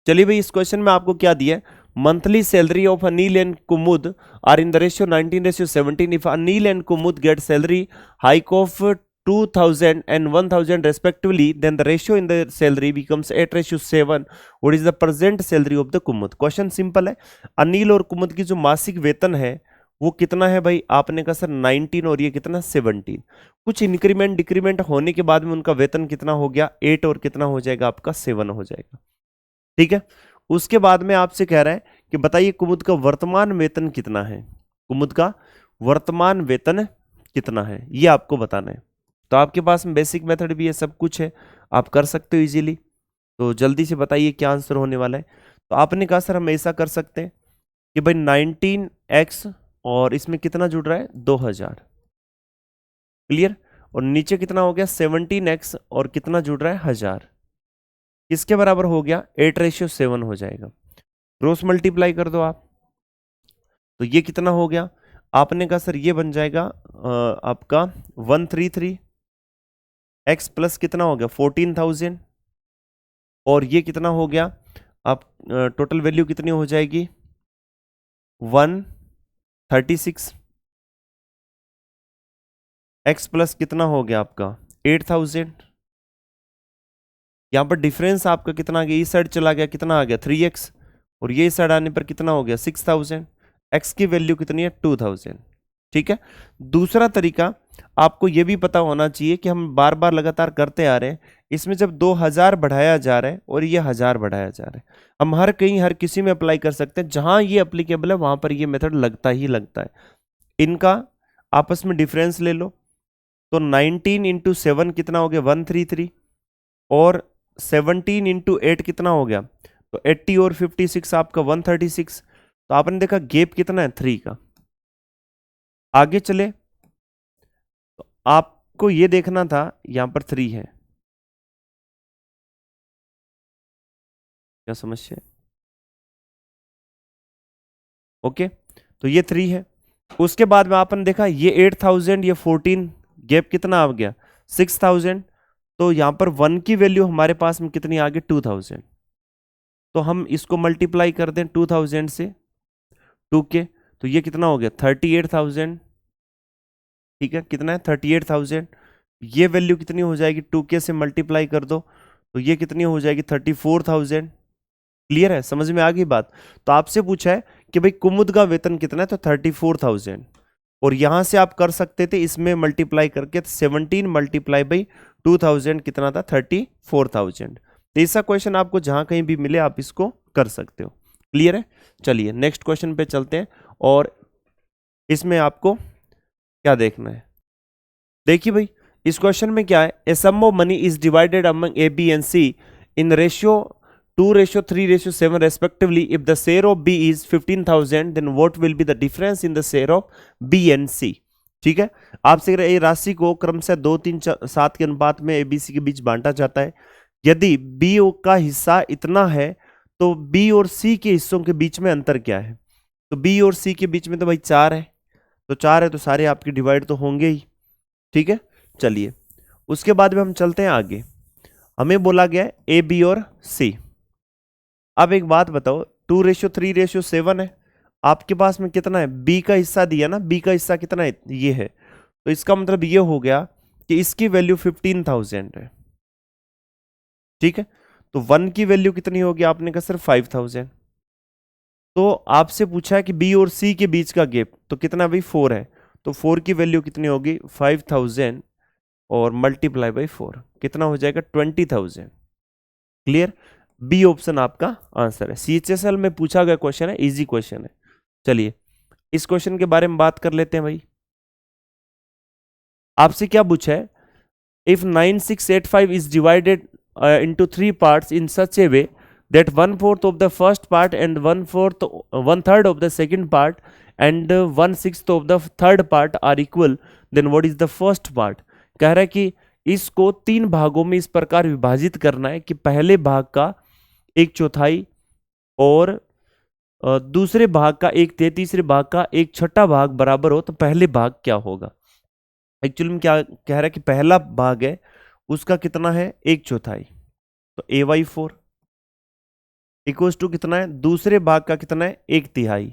Speaker 1: चलिए भाई इस क्वेश्चन में आपको क्या दिया है, monthly salary of Anil and Kumud are in the ratio 19:17। If Anil and Kumud get salary hike of 2000 and 1000 respectively, then the ratio in the salary becomes 8:7। what is the present salary of the Kumud. Question simple है, अनिल और कुमुद की जो मासिक वेतन है वो कितना है भाई, आपने कहा सर 19 और ये कितना 17, कुछ इंक्रीमेंट डिक्रीमेंट होने के बाद में उनका वेतन कितना हो गया 8 और कितना हो जाएगा आपका 7 हो जाएगा। ठीक है, उसके बाद में आपसे कह रहा है कि बताइए कुमुद का वर्तमान वेतन कितना है, कुमुद का वर्तमान वेतन कितना है ये आपको बताना है। तो आपके पास में बेसिक मेथड भी है, सब कुछ है, आप कर सकते हो इजीली। तो जल्दी से बताइए क्या आंसर होने वाला है। तो आपने कहा सर हम ऐसा कर सकते हैं कि भाई 19x और इसमें कितना जुड़ रहा है 2000, क्लियर, और नीचे कितना हो गया 17x और कितना जुड़ रहा है 1000, किसके बराबर हो गया 8:7 हो जाएगा। क्रॉस मल्टीप्लाई कर दो आप, तो ये कितना हो गया, आपने कहा सर ये बन जाएगा आपका 133 x प्लस कितना हो गया 14,000 और ये कितना हो गया, आप टोटल वैल्यू कितनी हो जाएगी 136 x प्लस कितना हो गया आपका 8,000। यहां पर डिफरेंस आपका कितना आ गया, इस साइड चला गया कितना आ गया 3x और ये साइड आने पर कितना हो गया 6,000, x की वैल्यू कितनी है 2,000। ठीक है, दूसरा तरीका आपको यह भी पता होना चाहिए कि हम बार बार लगातार करते आ रहे हैं, इसमें जब 2000 बढ़ाया जा रहा है और ये 1000 बढ़ाया जा रहा है, हम हर कहीं हर किसी में अप्लाई कर सकते हैं, जहां ये अप्लीकेबल है वहां पर ये मेथड लगता ही लगता है। इनका आपस में डिफरेंस ले लो, तो 19 इंटू 7 कितना हो गया 133 और 17 इंटू 8 कितना हो गया, तो 80 और 56 आपका 136। तो आपने देखा गैप कितना है 3 का। आगे चले तो आपको ये देखना था यहां पर 3 है, क्या समस्या है। ओके, तो ये 3 है, उसके बाद में आपने देखा ये 8000 ये 14 गैप कितना आ गया 6000, तो यहां पर 1 की वैल्यू हमारे पास में कितनी आ गई 2000। तो हम इसको मल्टीप्लाई कर दें 2000 से 2 के, तो ये कितना हो गया 38,000। ठीक है, कितना है 38,000, ये वैल्यू कितनी हो जाएगी 2k से मल्टीप्लाई कर दो, तो ये कितनी हो जाएगी 34,000। क्लियर है, समझ में आ गई बात। तो आपसे पूछा है कि भाई कुमुद का वेतन कितना है, तो 34,000, और यहां से आप कर सकते थे इसमें मल्टीप्लाई करके 17 मल्टीप्लाई बाई 2000 कितना था 34,000। तो ऐसा क्वेश्चन आपको जहां कहीं भी मिले आप इसको कर सकते हो। क्लियर है, चलिए नेक्स्ट क्वेश्चन पे चलते हैं और इसमें आपको क्या देखना है। देखिए भाई इस क्वेश्चन में क्या है, a sum of money is divided among A B and C in ratio 2:3:7 respectively. If the share of B is 15,000, then what will be the difference in the share of B and C? ठीक है, आपसे ये राशि को क्रमशः 2, 3, 7 के अनुपात में ABC के बीच बांटा जाता है। यदि B का हिस्सा इतना है तो B और C के हिस्सों के बीच में अंतर क्या है? तो B और C के बीच में तो भाई 4 है, तो 4 है तो सारे आपके डिवाइड तो होंगे ही। ठीक है, चलिए उसके बाद में हम चलते हैं आगे। हमें बोला गया है A, B और C। अब एक बात बताओ, 2:3:7 है, आपके पास में कितना है? B का हिस्सा दिया ना, B का हिस्सा कितना है? ये है, तो इसका मतलब ये हो गया कि इसकी वैल्यू 15,000 है। ठीक है, तो 1 की वैल्यू कितनी होगी? आपने कहा सर 5,000। तो आपसे पूछा है कि B और C के बीच का गैप, तो कितना भाई? 4 है, तो 4 की वैल्यू कितनी होगी? 5,000 और मल्टीप्लाई बाई 4 कितना हो जाएगा? 20,000। क्लियर? बी ऑप्शन आपका आंसर है। CHSL में पूछा गया क्वेश्चन है, इजी क्वेश्चन है। चलिए इस क्वेश्चन के बारे में बात कर लेते हैं भाई। आपसे क्या पूछा है? If 9685 is divided into 3 parts in such a way that 1/4 of the first part and 1/3 of the second part and 1/6 of the third part are equal, then what is the first part? कह रहा है कि इसको 3 भागों में इस प्रकार विभाजित करना है कि पहले भाग का 1/4 और दूसरे भाग का 1/3, तीसरे भाग का 1/6 भाग बराबर हो, तो पहले भाग क्या होगा? एक्चुअली में क्या कह रहा है कि पहला भाग है उसका कितना है? 1/4, तो A/4 इक्वल्स टू कितना है? दूसरे भाग का कितना है? 1/3,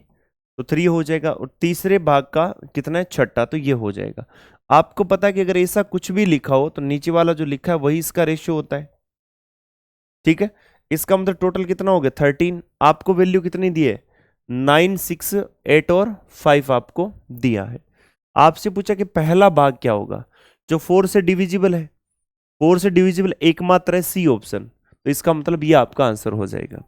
Speaker 1: तो 3 हो जाएगा, और तीसरे भाग का कितना है? 1/6, तो ये हो जाएगा। आपको पता है कि अगर ऐसा कुछ भी लिखा हो तो नीचे वाला जो लिखा है वही इसका रेशियो होता है। ठीक है, इसका मतलब टोटल कितना हो गया? 13। आपको वैल्यू कितनी दी है? 9, 6, 8 और 5 आपको दिया है। आपसे पूछा कि पहला भाग क्या होगा? जो 4 से डिविजिबल है, 4 से डिविजिबल एकमात्र है C ऑप्शन, तो इसका मतलब ये आपका आंसर हो जाएगा।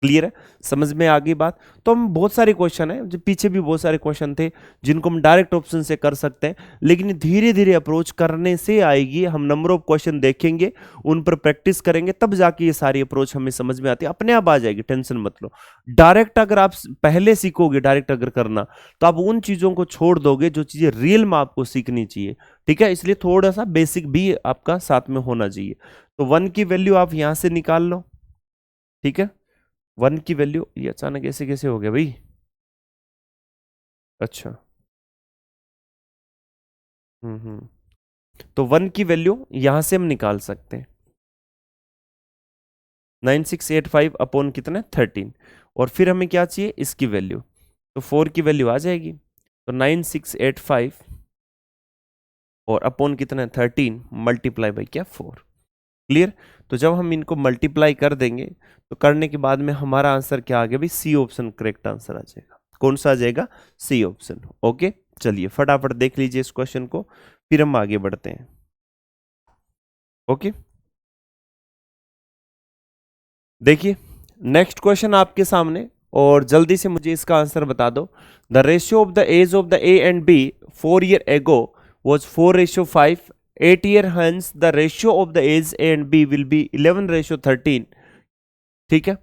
Speaker 1: क्लियर है? समझ में आ गई बात? तो हम बहुत सारे क्वेश्चन है, जो पीछे भी बहुत सारे क्वेश्चन थे जिनको हम डायरेक्ट ऑप्शन से कर सकते हैं, लेकिन धीरे धीरे अप्रोच करने से आएगी। हम नंबर ऑफ क्वेश्चन देखेंगे, उन पर प्रैक्टिस करेंगे, तब जाके ये सारी अप्रोच हमें समझ में आती है, अपने आप आ जाएगी, टेंशन मत लो। डायरेक्ट अगर आप पहले सीखोगे डायरेक्ट अगर करना, तो आप उन चीजों को छोड़ दोगे जो चीजें रियल में आपको सीखनी चाहिए। ठीक है, इसलिए थोड़ा सा बेसिक भी आपका साथ में होना चाहिए। तो 1 की वैल्यू आप यहां से निकाल लो। ठीक है, 1 की वैल्यू, ये अचानक ऐसे कैसे हो गया भाई? अच्छा, तो 1 की वैल्यू यहां से हम निकाल सकते हैं, 9685 अपॉन कितना? 13। और फिर हमें क्या चाहिए? इसकी वैल्यू, तो 4 की वैल्यू आ जाएगी, तो 9685 और अपॉन कितना? 13 मल्टीप्लाई बाई क्या? 4। क्लियर? तो जब हम इनको मल्टीप्लाई कर देंगे तो करने के बाद में हमारा आंसर क्या आ गया भाई? C ऑप्शन करेक्ट आंसर आ जाएगा। कौन सा आ जाएगा? C option. ओके, चलिए फटाफट देख लीजिए इस क्वेश्चन को, फिर हम आगे बढ़ते हैं। ओके, देखिए नेक्स्ट क्वेश्चन आपके सामने, और जल्दी से मुझे इसका आंसर बता दो। The ratio of the age of the A and B 4 years ago was 4:5. 8 years hence the ratio of the age A and B will be 11:13. ठीक है,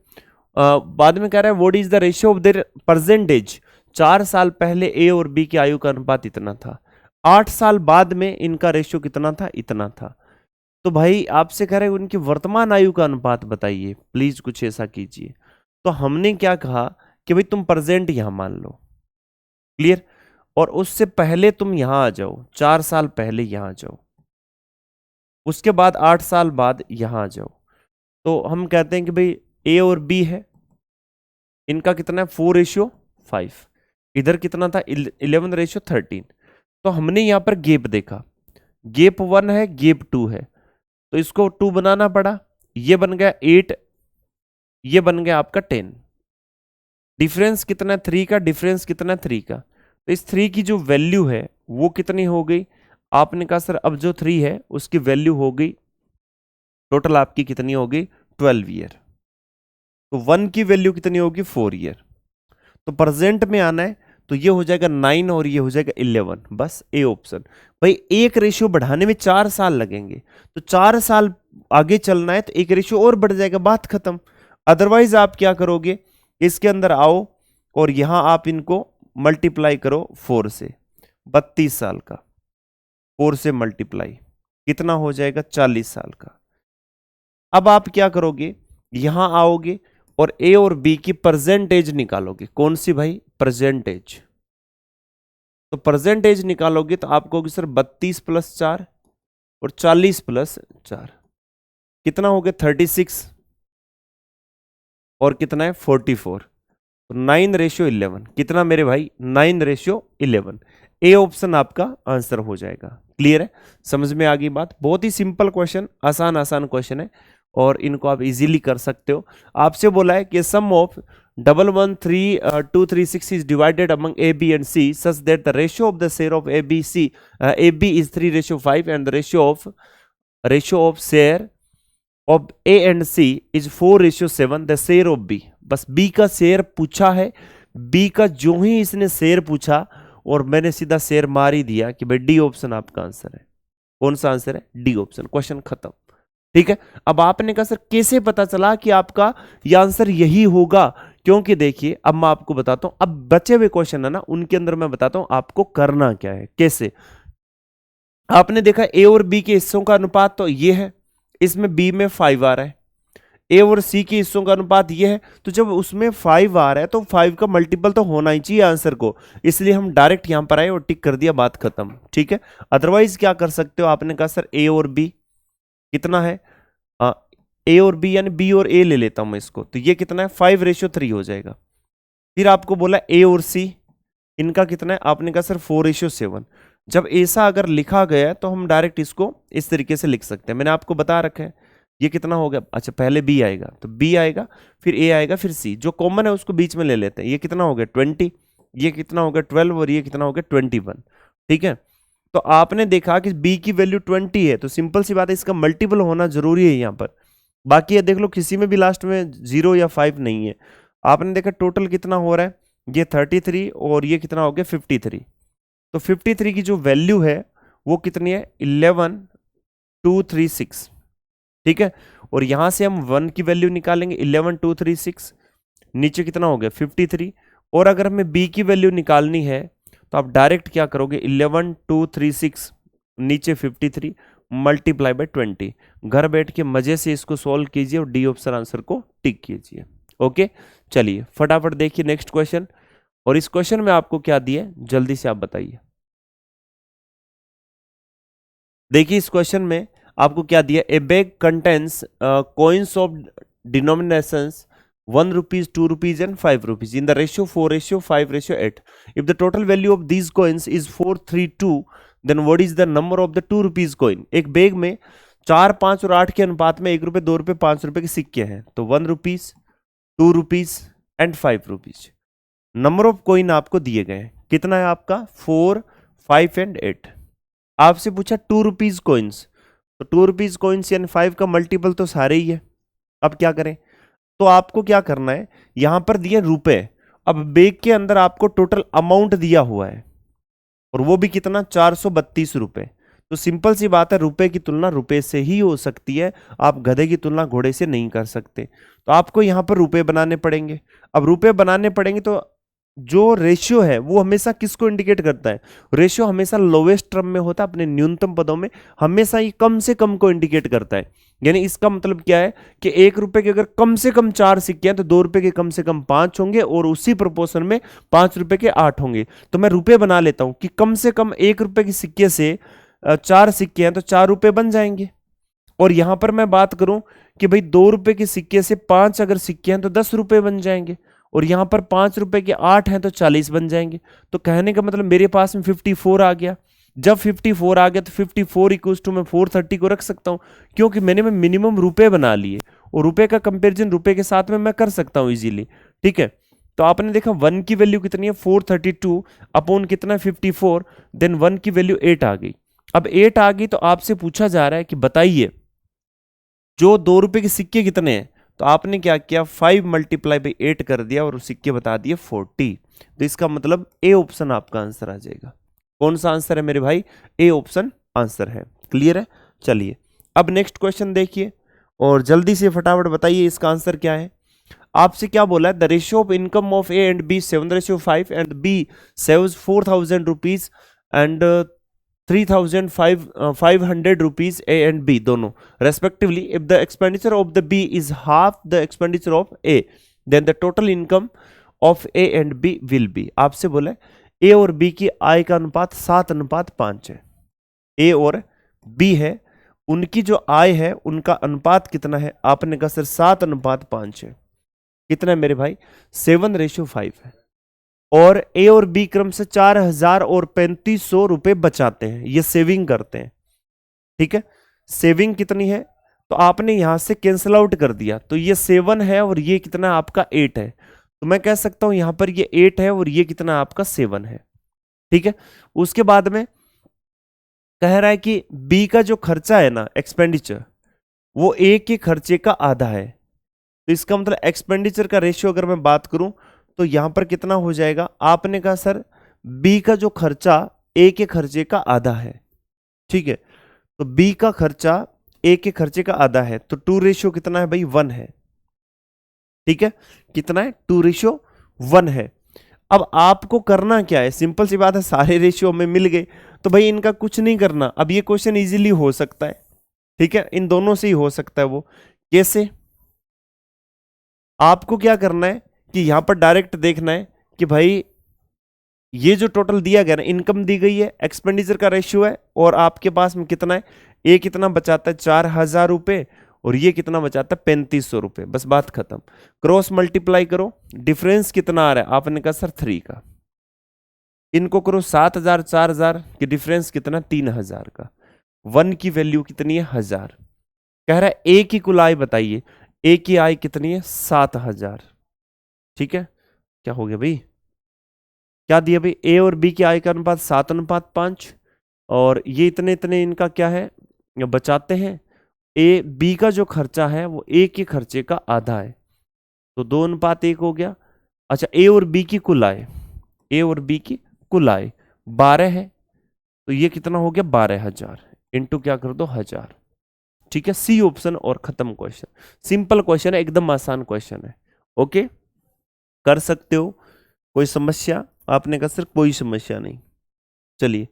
Speaker 1: बाद में कह रहा है what is the ratio of their present age. 4 साल पहले A और B की आयु का अनुपात इतना था, 8 साल बाद में इनका रेशियो कितना था? इतना था। तो भाई आपसे कह रहे हैं उनकी वर्तमान आयु का अनुपात बताइए, प्लीज कुछ ऐसा कीजिए। तो हमने क्या कहा कि भाई तुम प्रेजेंट यहां मान लो। क्लियर? और उससे पहले तुम यहां आ जाओ, 4 साल पहले यहां आ जाओ, उसके बाद 8 साल बाद यहां आ जाओ। तो हम कहते हैं कि भाई A और B है, इनका कितना है? 4:5। इधर कितना था? 11:13। तो हमने यहां पर गैप देखा, गैप 1 है, गैप 2 है, तो इसको 2 बनाना पड़ा, ये बन गया 8, ये बन गया आपका 10। डिफरेंस कितना? 3 का। डिफरेंस कितना? 3 का। तो इस 3 की जो वैल्यू है वो कितनी हो गई? आपने कहा सर अब जो 3 है उसकी वैल्यू हो गई टोटल आपकी कितनी हो गई? 12 ईयर। तो 1 की वैल्यू कितनी होगी? 4 ईयर। तो प्रेजेंट में आना है तो ये हो जाएगा 9 और ये हो जाएगा 11, बस A ऑप्शन। भाई एक रेशियो बढ़ाने में 4 साल लगेंगे, तो 4 साल आगे चलना है तो एक रेशियो और बढ़ जाएगा, बात खत्म। अदरवाइज आप क्या करोगे, इसके अंदर आओ और यहां आप इनको मल्टीप्लाई करो 4 से, 32 साल का 4 से मल्टीप्लाई कितना हो जाएगा, 40 साल का। अब आप क्या करोगे, यहां आओगे और ए और बी की परसेंटेज निकालोगे। कौन सी भाई, परसेंटेज। तो परसेंटेज निकालोगे तो आपको होगी सर 32 + 4 और 40 + 4 कितना हो गया 36 और कितना है 44। तो 9:11 कितना मेरे भाई, 9:11। ए ऑप्शन आपका आंसर हो जाएगा। क्लियर है, समझ में आ गई बात। बहुत ही सिंपल क्वेश्चन, आसान आसान क्वेश्चन है और इनको आप इजीली कर सकते हो। आपसे बोला है कि सम of 113,236 is divided among A, B and C such that the ratio of the share of A, B, C, AB is 3:5 and the ratio of share of A and C is 4:7 the share of B। बस B का share पूछा है, B का जो ही इसने share पूछा और मैंने सीधा शेयर मार ही दिया कि भाई डी ऑप्शन आपका आंसर है। कौन सा आंसर है, डी ऑप्शन। क्वेश्चन खत्म। ठीक है, अब आपने कहा सर कैसे पता चला कि आपका यह आंसर यही होगा, क्योंकि देखिए अब मैं आपको बताता हूं, अब बचे हुए क्वेश्चन है ना उनके अंदर मैं बताता हूं आपको करना क्या है। कैसे, आपने देखा ए और बी के हिस्सों का अनुपात तो ये है, इसमें बी में 5 आ रहा है, ए और सी के हिस्सों का अनुपात ये है, तो जब उसमें 5 आ रहा है तो 5 का मल्टीपल तो होना ही चाहिए आंसर को, इसलिए हम डायरेक्ट यहां पर आए और टिक कर दिया, बात खत्म। ठीक है, अदरवाइज क्या कर सकते हो, आपने कहा सर ए और बी कितना है, ए और बी यानी बी और ए ले लेता हूं मैं इसको, तो ये कितना है 5:3 हो जाएगा। फिर आपको बोला ए और सी इनका कितना है, आपने कहा सर 4:7। जब ऐसा अगर लिखा गया है तो हम डायरेक्ट इसको इस तरीके से लिख सकते हैं, मैंने आपको बता रखा है। ये कितना हो गया, अच्छा पहले बी आएगा तो बी आएगा, फिर ए आएगा, फिर सी, जो कॉमन है उसको बीच में ले लेते हैं। ये कितना हो गया 20, ये कितना हो गया 12 और ये कितना हो गया 21। ठीक है, तो आपने देखा कि बी की वैल्यू 20 है, तो सिंपल सी बात है इसका मल्टीपल होना जरूरी है यहाँ पर। बाकी ये देख लो किसी में भी लास्ट में 0 या 5 नहीं है। आपने देखा टोटल कितना हो रहा है, ये 33 और ये कितना हो गया 53। तो 53 की जो वैल्यू है वो कितनी है 11,236। ठीक है, और यहां से हम 1 की वैल्यू निकालेंगे 11,236, नीचे कितना हो गया 53। और अगर हमें बी की वैल्यू निकालनी है तो आप डायरेक्ट क्या करोगे 11,236 नीचे 53 मल्टीप्लाई बाय 20। घर बैठ के मजे से इसको सॉल्व कीजिए और डी ऑप्शन आंसर को टिक कीजिए। ओके, चलिए फटाफट देखिए नेक्स्ट क्वेश्चन, और इस क्वेश्चन में आपको क्या दिया है जल्दी से आप बताइए। देखिए इस क्वेश्चन में आपको क्या दिया, ए bag contains coins of denominations 1 rupees, 2 rupees and 5 rupees in the ratio 4:5:8. If the total value of these coins is 432, then what is the number of the 2 rupees coin? एक बैग में 4, 5 और 8 के अनुपात में 1 रुपए, 2 रुपए, 5 रुपए के सिक्के हैं, तो 1 rupees, 2 rupees and 5 rupees। Number of coin आपको दिए गए हैं, कितना है आपका 4, 5 and 8। आपसे पूछा 2 rupees कॉइन्स, तो 2 rupees कॉइन्स यानी 5 का मल्टीपल तो सारे ही है। अब क्या करें, तो आपको क्या करना है, यहां पर दिए रुपए, अब बैग के अंदर आपको टोटल अमाउंट दिया हुआ है और वो भी कितना 432 रुपए। तो सिंपल सी बात है, रुपए की तुलना रुपए से ही हो सकती है, आप गधे की तुलना घोड़े से नहीं कर सकते। तो आपको यहां पर रुपए बनाने पड़ेंगे। अब रुपए बनाने पड़ेंगे तो जो रेशियो है वो हमेशा किसको इंडिकेट करता है, रेशियो हमेशा लोवेस्ट टर्म में होता है, अपने न्यूनतम पदों में हमेशा ये कम से कम को इंडिकेट करता है। यानी इसका मतलब क्या है कि 1 रुपए के अगर कम से कम 4 सिक्के हैं तो 2 रुपए के कम से कम 5 होंगे और उसी प्रोपोर्शन में 5 रुपए के 8 होंगे। तो मैं रुपए बना लेता हूं कि कम से कम 1 रुपए के सिक्के से 4 सिक्के हैं तो 4 रुपए बन जाएंगे। और यहां पर मैं बात करूं कि भाई 2 रुपए के सिक्के से 5 अगर सिक्के हैं तो 10 रुपए बन जाएंगे, और यहां पर 5 रुपए के 8 हैं तो 40 बन जाएंगे। तो कहने का मतलब मेरे पास में 54 आ गया। जब 54 आ गया तो 54 इक्वल्स टू मैं 430 को रख सकता हूं, क्योंकि मैंने मिनिमम रुपए बना लिए और रुपए का कंपैरिजन रुपए के साथ में मैं कर सकता हूं इजीली। ठीक है, तो आपने देखा 1 की वैल्यू कितनी है 432 अपॉन कितना 54, देन 1 की वैल्यू 8 आ गई। अब 8 आ गई तो आपसे पूछा जा रहा है कि बताइए जो 2 रुपए के सिक्के कितने हैं, तो आपने क्या किया 5 मल्टीप्लाई बाई 8 कर दिया और सिक्के बता दिए 40। तो इसका मतलब ए ऑप्शन आपका आंसर आ जाएगा। कौन सा आंसर है मेरे भाई, ए ऑप्शन आंसर है। क्लियर है, चलिए अब नेक्स्ट क्वेश्चन देखिए और जल्दी से फटाफट बताइए इसका आंसर क्या है। आपसे क्या बोला है, the ratio of income of A and B 7:5 and B saves 4,000 rupees and 3,500 rupees A and B दोनों respectively. If the expenditure of the B is half the expenditure of A then the total income of A and B will be. आपसे बोला है ए और B की आय का अनुपात 7:5 है. ए और बी है, उनकी जो आय है उनका अनुपात कितना है, आपने कहा सर 7:5 है. कितना है मेरे भाई, 7:5 है. और ए और बी क्रम से 4,000 और 3,500 रुपए बचाते हैं, ये सेविंग करते हैं. ठीक है, सेविंग कितनी है, तो आपने यहां से कैंसिल आउट कर दिया, तो ये 7 है और ये कितना आपका 8 है. तो मैं कह सकता हूं यहां पर ये 8 है और ये कितना आपका 7 है. ठीक है, उसके बाद में कह रहा है कि बी का जो खर्चा है ना एक्सपेंडिचर, वो ए के खर्चे का आधा है. तो इसका मतलब एक्सपेंडिचर का रेशियो अगर मैं बात करूं तो यहां पर कितना हो जाएगा, आपने कहा सर बी का जो खर्चा ए के खर्चे का आधा है. ठीक है, तो बी का खर्चा ए के खर्चे का आधा है, तो 2 कितना है भाई, 1 है. ठीक है, कितना है, 2:1 है. अब आपको करना क्या है, सिंपल सी बात है, सारे रेशियो में मिल गए तो भाई इनका कुछ नहीं करना. अब ये क्वेश्चन इजीली हो सकता है. ठीक है, इन दोनों से ही हो सकता है. वो कैसे, आपको क्या करना है कि यहां पर डायरेक्ट देखना है कि भाई ये जो टोटल दिया गया ना, इनकम दी गई है, एक्सपेंडिचर का रेशियो है, और आपके पास में कितना है, ए कितना बचाता है 4,000 रुपए और ये कितना बचाता है 3,500 रुपए. बस बात खत्म. क्रॉस मल्टीप्लाई करो, डिफरेंस कितना आ रहा है, आपने कहा सर 3 का. इनको करो 7,000 4,000 की डिफरेंस कितना, 3,000 का. 1 की वैल्यू कितनी है, 1,000. कह रहा है ए की कुल आय बताइए, ए की आय कितनी है, 7,000. ठीक है, क्या हो गया भाई, क्या दिया भाई, ए और बी की आय का अनुपात 7:5 और ये इतने इतने इनका क्या है, बचाते हैं. ए बी का जो खर्चा है वो ए के खर्चे का आधा है, तो 2:1 हो गया. अच्छा, ए और बी की कुल आय, ए और बी की कुल आय 12 है, तो ये कितना हो गया 12,000 इंटू क्या कर दो 1,000. ठीक है, सी ऑप्शन और खत्म क्वेश्चन. सिंपल क्वेश्चन है, एकदम आसान क्वेश्चन है. ओके, कर सकते हो. कोई समस्या, आपने कहा सर कोई समस्या नहीं. चलिए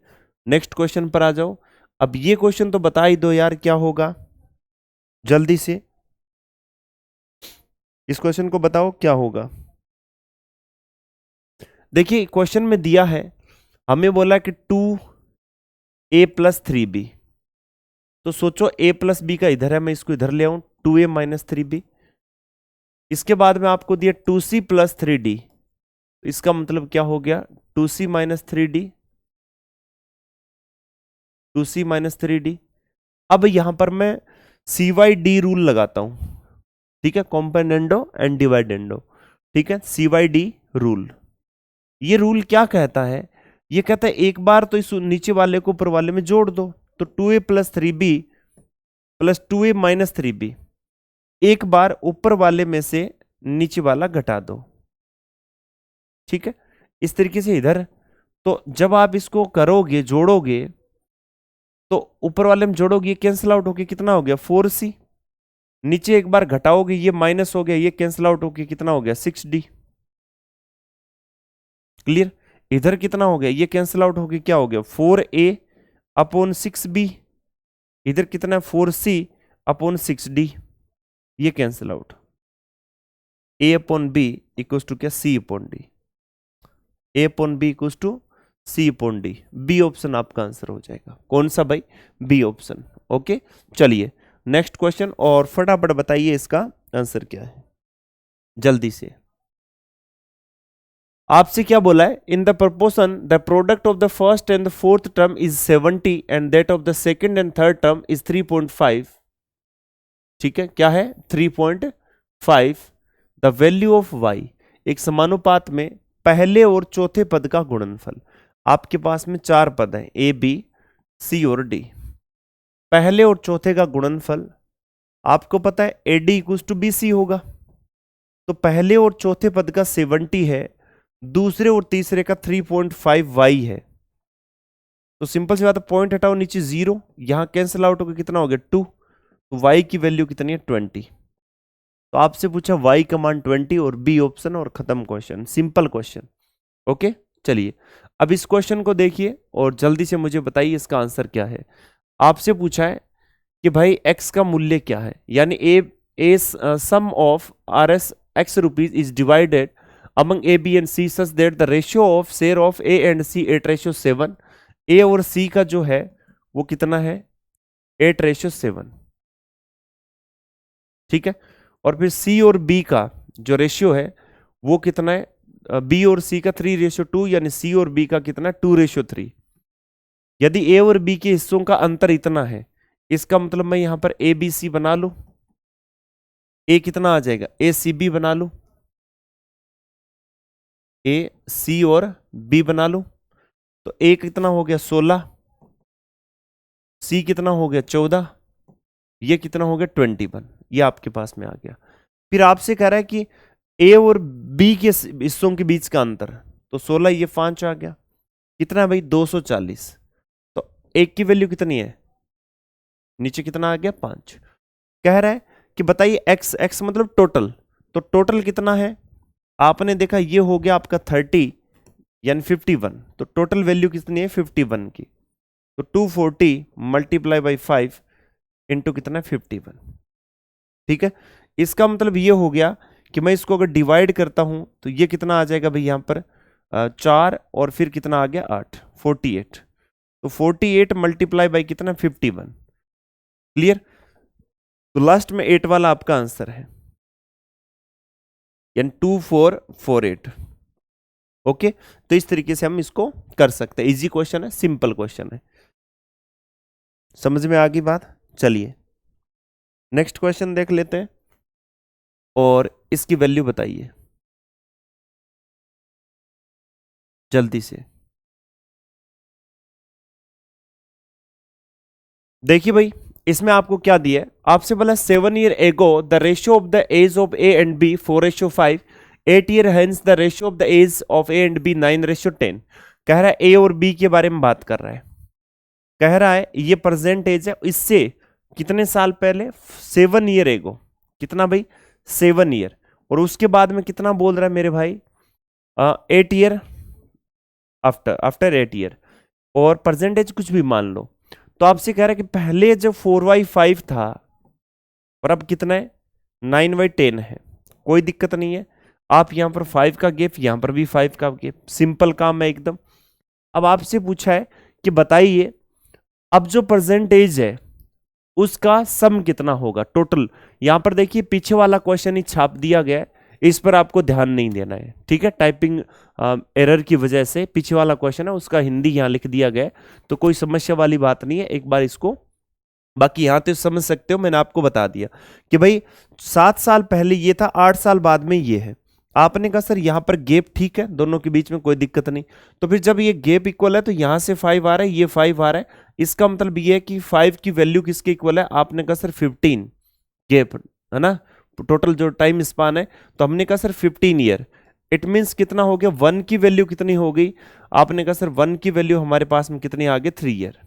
Speaker 1: नेक्स्ट क्वेश्चन पर आ जाओ. अब ये क्वेश्चन तो बता ही दो यार, क्या होगा जल्दी से, इस क्वेश्चन को बताओ क्या होगा. देखिए क्वेश्चन में दिया है, हमें बोला कि 2a + 3b, तो सोचो a + b का इधर है, मैं इसको इधर ले आऊं, 2a - 3b. इसके बाद में आपको दिया 2c + 3d, तो इसका मतलब क्या हो गया, 2c - 3d, 2c - 3d. अब यहां पर मैं CYD रूल लगाता हूं. ठीक है, कॉम्पोनेंडो एंड डिवाइडेंडो. ठीक है, CYD रूल. ये रूल क्या कहता है, ये कहता है एक बार तो इस नीचे वाले को ऊपर वाले में जोड़ दो, तो 2a + 3b + 2a - 3b, एक बार ऊपर वाले में से नीचे वाला घटा दो. ठीक है, इस तरीके से इधर. तो जब आप इसको करोगे, जोड़ोगे, तो ऊपर वाले में जोड़ोगे, कैंसिल आउट होके कितना हो गया 4c. नीचे एक बार घटाओगे, ये माइनस हो गया, ये कैंसिल आउट होके कितना हो गया 6d. क्लियर. इधर कितना हो गया, ये कैंसिल आउट होके क्या हो गया 4a/6b. इधर कितना है 4c/6d, ये cancel out. a/b equals to क्या, c/d. a/b equals to c/d. B option आपका आंसर हो जाएगा. कौन सा भाई, बी ऑप्शन. ओके, चलिए नेक्स्ट क्वेश्चन, और फटाफट बताइए इसका आंसर क्या है जल्दी से. आपसे क्या बोला है, in the proportion the product of the first and the fourth term is 70 and that of the second and third term is 3.5. ठीक है, क्या है 3.5. द वैल्यू ऑफ y, एक समानुपात में पहले और चौथे पद का गुणनफल. आपके पास में 4 पद हैं, a b c और d. पहले और चौथे का गुणनफल आपको पता है AD = BC होगा, तो पहले और चौथे पद का 70 है, दूसरे और तीसरे का 3.5y है. तो सिंपल सी बात है, पॉइंट हटाओ, नीचे 0, यहां कैंसिल आउट होकर कितना हो गया 2, तो y की वैल्यू कितनी है 20. तो आपसे पूछा y कमांड 20 और बी ऑप्शन और खत्म क्वेश्चन, सिंपल क्वेश्चन। ओके, चलिए अब इस क्वेश्चन को देखिए और जल्दी से मुझे बताइए इसका आंसर क्या है। आपसे पूछा है कि भाई x का मूल्य क्या है, यानी a sum of R S X rupees is divided among A B and C such that the ratio of share of A and C 8:7। A और सी का जो है वो कितना है, 8:7, ठीक है। और फिर सी और बी का जो रेशियो है वो कितना है, बी और सी का 3:2, यानी सी और बी का कितना, 2:3। यदि ए और बी के हिस्सों का अंतर इतना है, इसका मतलब मैं यहां पर ए बी सी बना लू, ए कितना आ जाएगा, ए सी बी बना लू, ए सी और बी बना लू। तो ए कितना हो गया 16, सी कितना हो गया 14, ये कितना हो गया 21, ये आपके पास में आ गया। फिर आपसे कह रहा है कि ए और बी के हिस्सों के बीच का अंतर, तो 16 ये 5 आ गया, कितना है भाई 240। तो एक की वैल्यू कितनी है, नीचे कितना आ गया 5। कह रहा है कि बताइए एक्स, एक्स मतलब टोटल, तो टोटल कितना है, आपने देखा ये हो गया आपका 30 यानी 51, तो टोटल वैल्यू कितनी है 51 की। तो 240 मल्टीप्लाई बाई 5 इंटू कितना है 51, ठीक है। इसका मतलब ये हो गया कि मैं इसको अगर डिवाइड करता हूं तो ये कितना आ जाएगा भाई, यहां पर 4 और फिर कितना आ गया 8, 48। तो 48 मल्टीप्लाई बाई कितना 51, क्लियर। तो लास्ट में 8 वाला आपका आंसर है, यानी 2448। ओके, तो इस तरीके से हम इसको कर सकते हैं, इजी क्वेश्चन है, सिंपल क्वेश्चन है। समझ में आ गई बात, चलिए नेक्स्ट क्वेश्चन देख लेते हैं और इसकी वैल्यू बताइए जल्दी से। देखिए भाई इसमें आपको क्या दिया है, आपसे बोला 7 year ago the ratio of the age of A and B 4:5, 8 year hence the ratio of the age of A and B 9:10। कह रहा है ए और बी के बारे में बात कर रहा है, कह रहा है ये प्रेजेंट एज है, इससे कितने साल पहले 7 ईयर एगो, कितना भाई 7 ईयर, और उसके बाद में कितना बोल रहा है मेरे भाई 8 ईयर आफ्टर, आफ्टर 8 ईयर, और परसेंटेज कुछ भी मान लो। तो आपसे कह रहा है कि पहले जब 4/5 था और अब कितना है 9/10 है, कोई दिक्कत नहीं है। आप यहां पर 5 का गैप, यहां पर भी 5 का गैप, सिंपल काम है एकदम। अब आपसे पूछा है कि बताइए अब जो परसेंटेज है उसका सम कितना होगा टोटल। यहां पर देखिए पीछे वाला क्वेश्चन ही छाप दिया गया है, इस पर आपको ध्यान नहीं देना है, ठीक है। टाइपिंग एरर की वजह से पीछे वाला क्वेश्चन है उसका हिंदी यहां लिख दिया गया है, तो कोई समस्या वाली बात नहीं है, एक बार इसको बाकी यहां तो समझ सकते हो, मैंने आपको बता दिया कि भाई 7 साल पहले ये था, 8 साल बाद में ये है। आपने कहा सर यहां पर गैप ठीक है, दोनों के बीच में कोई दिक्कत नहीं, तो फिर जब ये गैप इक्वल है तो यहां से 5 आ रहा है, ये 5 आ रहा है, इसका मतलब ये है कि 5 की वैल्यू किसके इक्वल है, आपने कहा सर 15 गैप है ना, टोटल जो टाइम स्पान है, तो हमने कहा सर 15 ईयर। इट मीन्स कितना हो गया, 1 की वैल्यू कितनी हो गई, आपने कहा सर 1 की वैल्यू हमारे पास में कितनी आ गई 3 ईयर।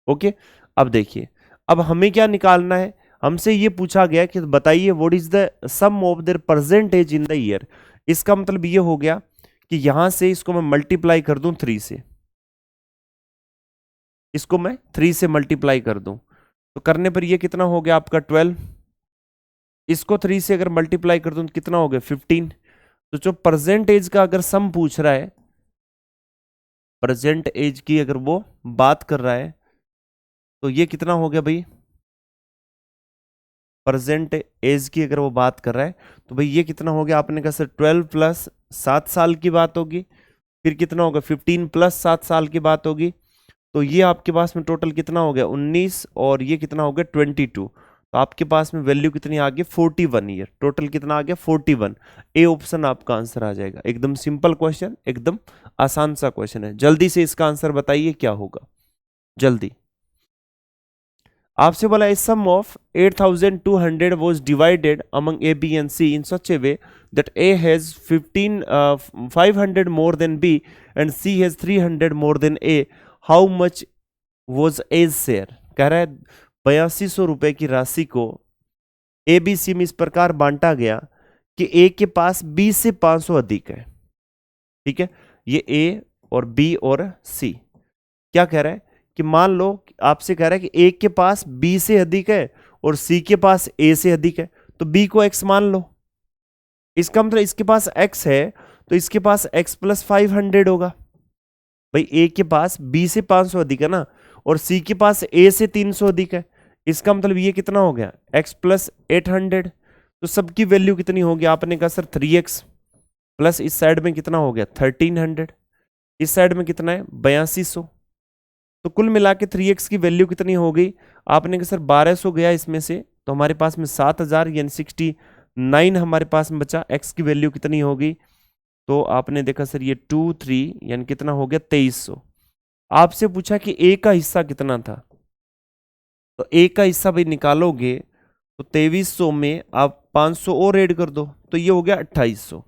Speaker 1: ओके, अब देखिए अब हमें क्या निकालना है, हमसे ये पूछा गया कि बताइए what is the sum of their percentage in the year. इसका मतलब ये हो गया कि यहां से इसको मैं मल्टीप्लाई कर दूं 3 से, इसको मैं 3 से मल्टीप्लाई कर दूं, तो करने पर ये कितना हो गया आपका 12, इसको 3 से अगर मल्टीप्लाई कर दूं तो कितना हो गया 15। तो जो प्रेजेंट एज का अगर सम पूछ रहा है, प्रेजेंट एज की अगर वो बात कर रहा है, तो ये कितना हो गया भाई, प्रेजेंट एज की अगर वो बात कर रहा है तो भाई ये कितना हो गया, आपने कहा सर 12 प्लस 7 साल की बात होगी, फिर कितना होगा 15 प्लस 7 साल की बात होगी, तो ये आपके पास में टोटल कितना हो गया 19, और ये कितना हो गया 22, तो आपके पास में वैल्यू कितनी आ गई 41 ईयर, टोटल कितना आ गया 41। ए ऑप्शन आपका आंसर आ जाएगा, एकदम सिंपल क्वेश्चन, एकदम आसान सा क्वेश्चन है। जल्दी से इसका आंसर बताइए क्या होगा, जल्दी। आपसे बोला इस सम of 8,200 was divided among A, B and C in such a way that A has 500 more than B and C has 300 more than A. How much was A's share? कह रहा है 8200 रुपए की राशि को ए बी सी में इस प्रकार बांटा गया कि ए के पास बी से 500 अधिक है। ठीक है, ये ए और बी और सी क्या कह रहा है कि मान लो आपसे कह रहा है कि ए के पास बी से अधिक है और सी के पास ए से अधिक है, तो बी को एक्स मान लो। इसका मतलब इसके पास एक्स है तो इसके पास एक्स प्लस 500 होगा। भाई ए के पास बी से 500 अधिक है ना, और सी के पास ए से 300 अधिक है। इसका मतलब ये कितना हो गया, एक्स प्लस 800। तो सबकी वैल्यू कितनी होगी, आपने कहा सर 3x प्लस इस साइड में कितना हो गया 1300, इस साइड में कितना है 8200। तो कुल मिला के 3x की वैल्यू कितनी हो गई, आपने कहा सर 1200 गया इसमें से, तो हमारे पास में 7000 यानी 69 हमारे पास में बचा। x की वैल्यू कितनी होगी, तो आपने देखा सर ये 23 यानी कितना हो गया 2300। आपसे पूछा कि a का हिस्सा कितना था, तो a का हिस्सा भाई निकालोगे तो 2300 में आप 500 और ऐड कर दो तो ये हो गया 2800।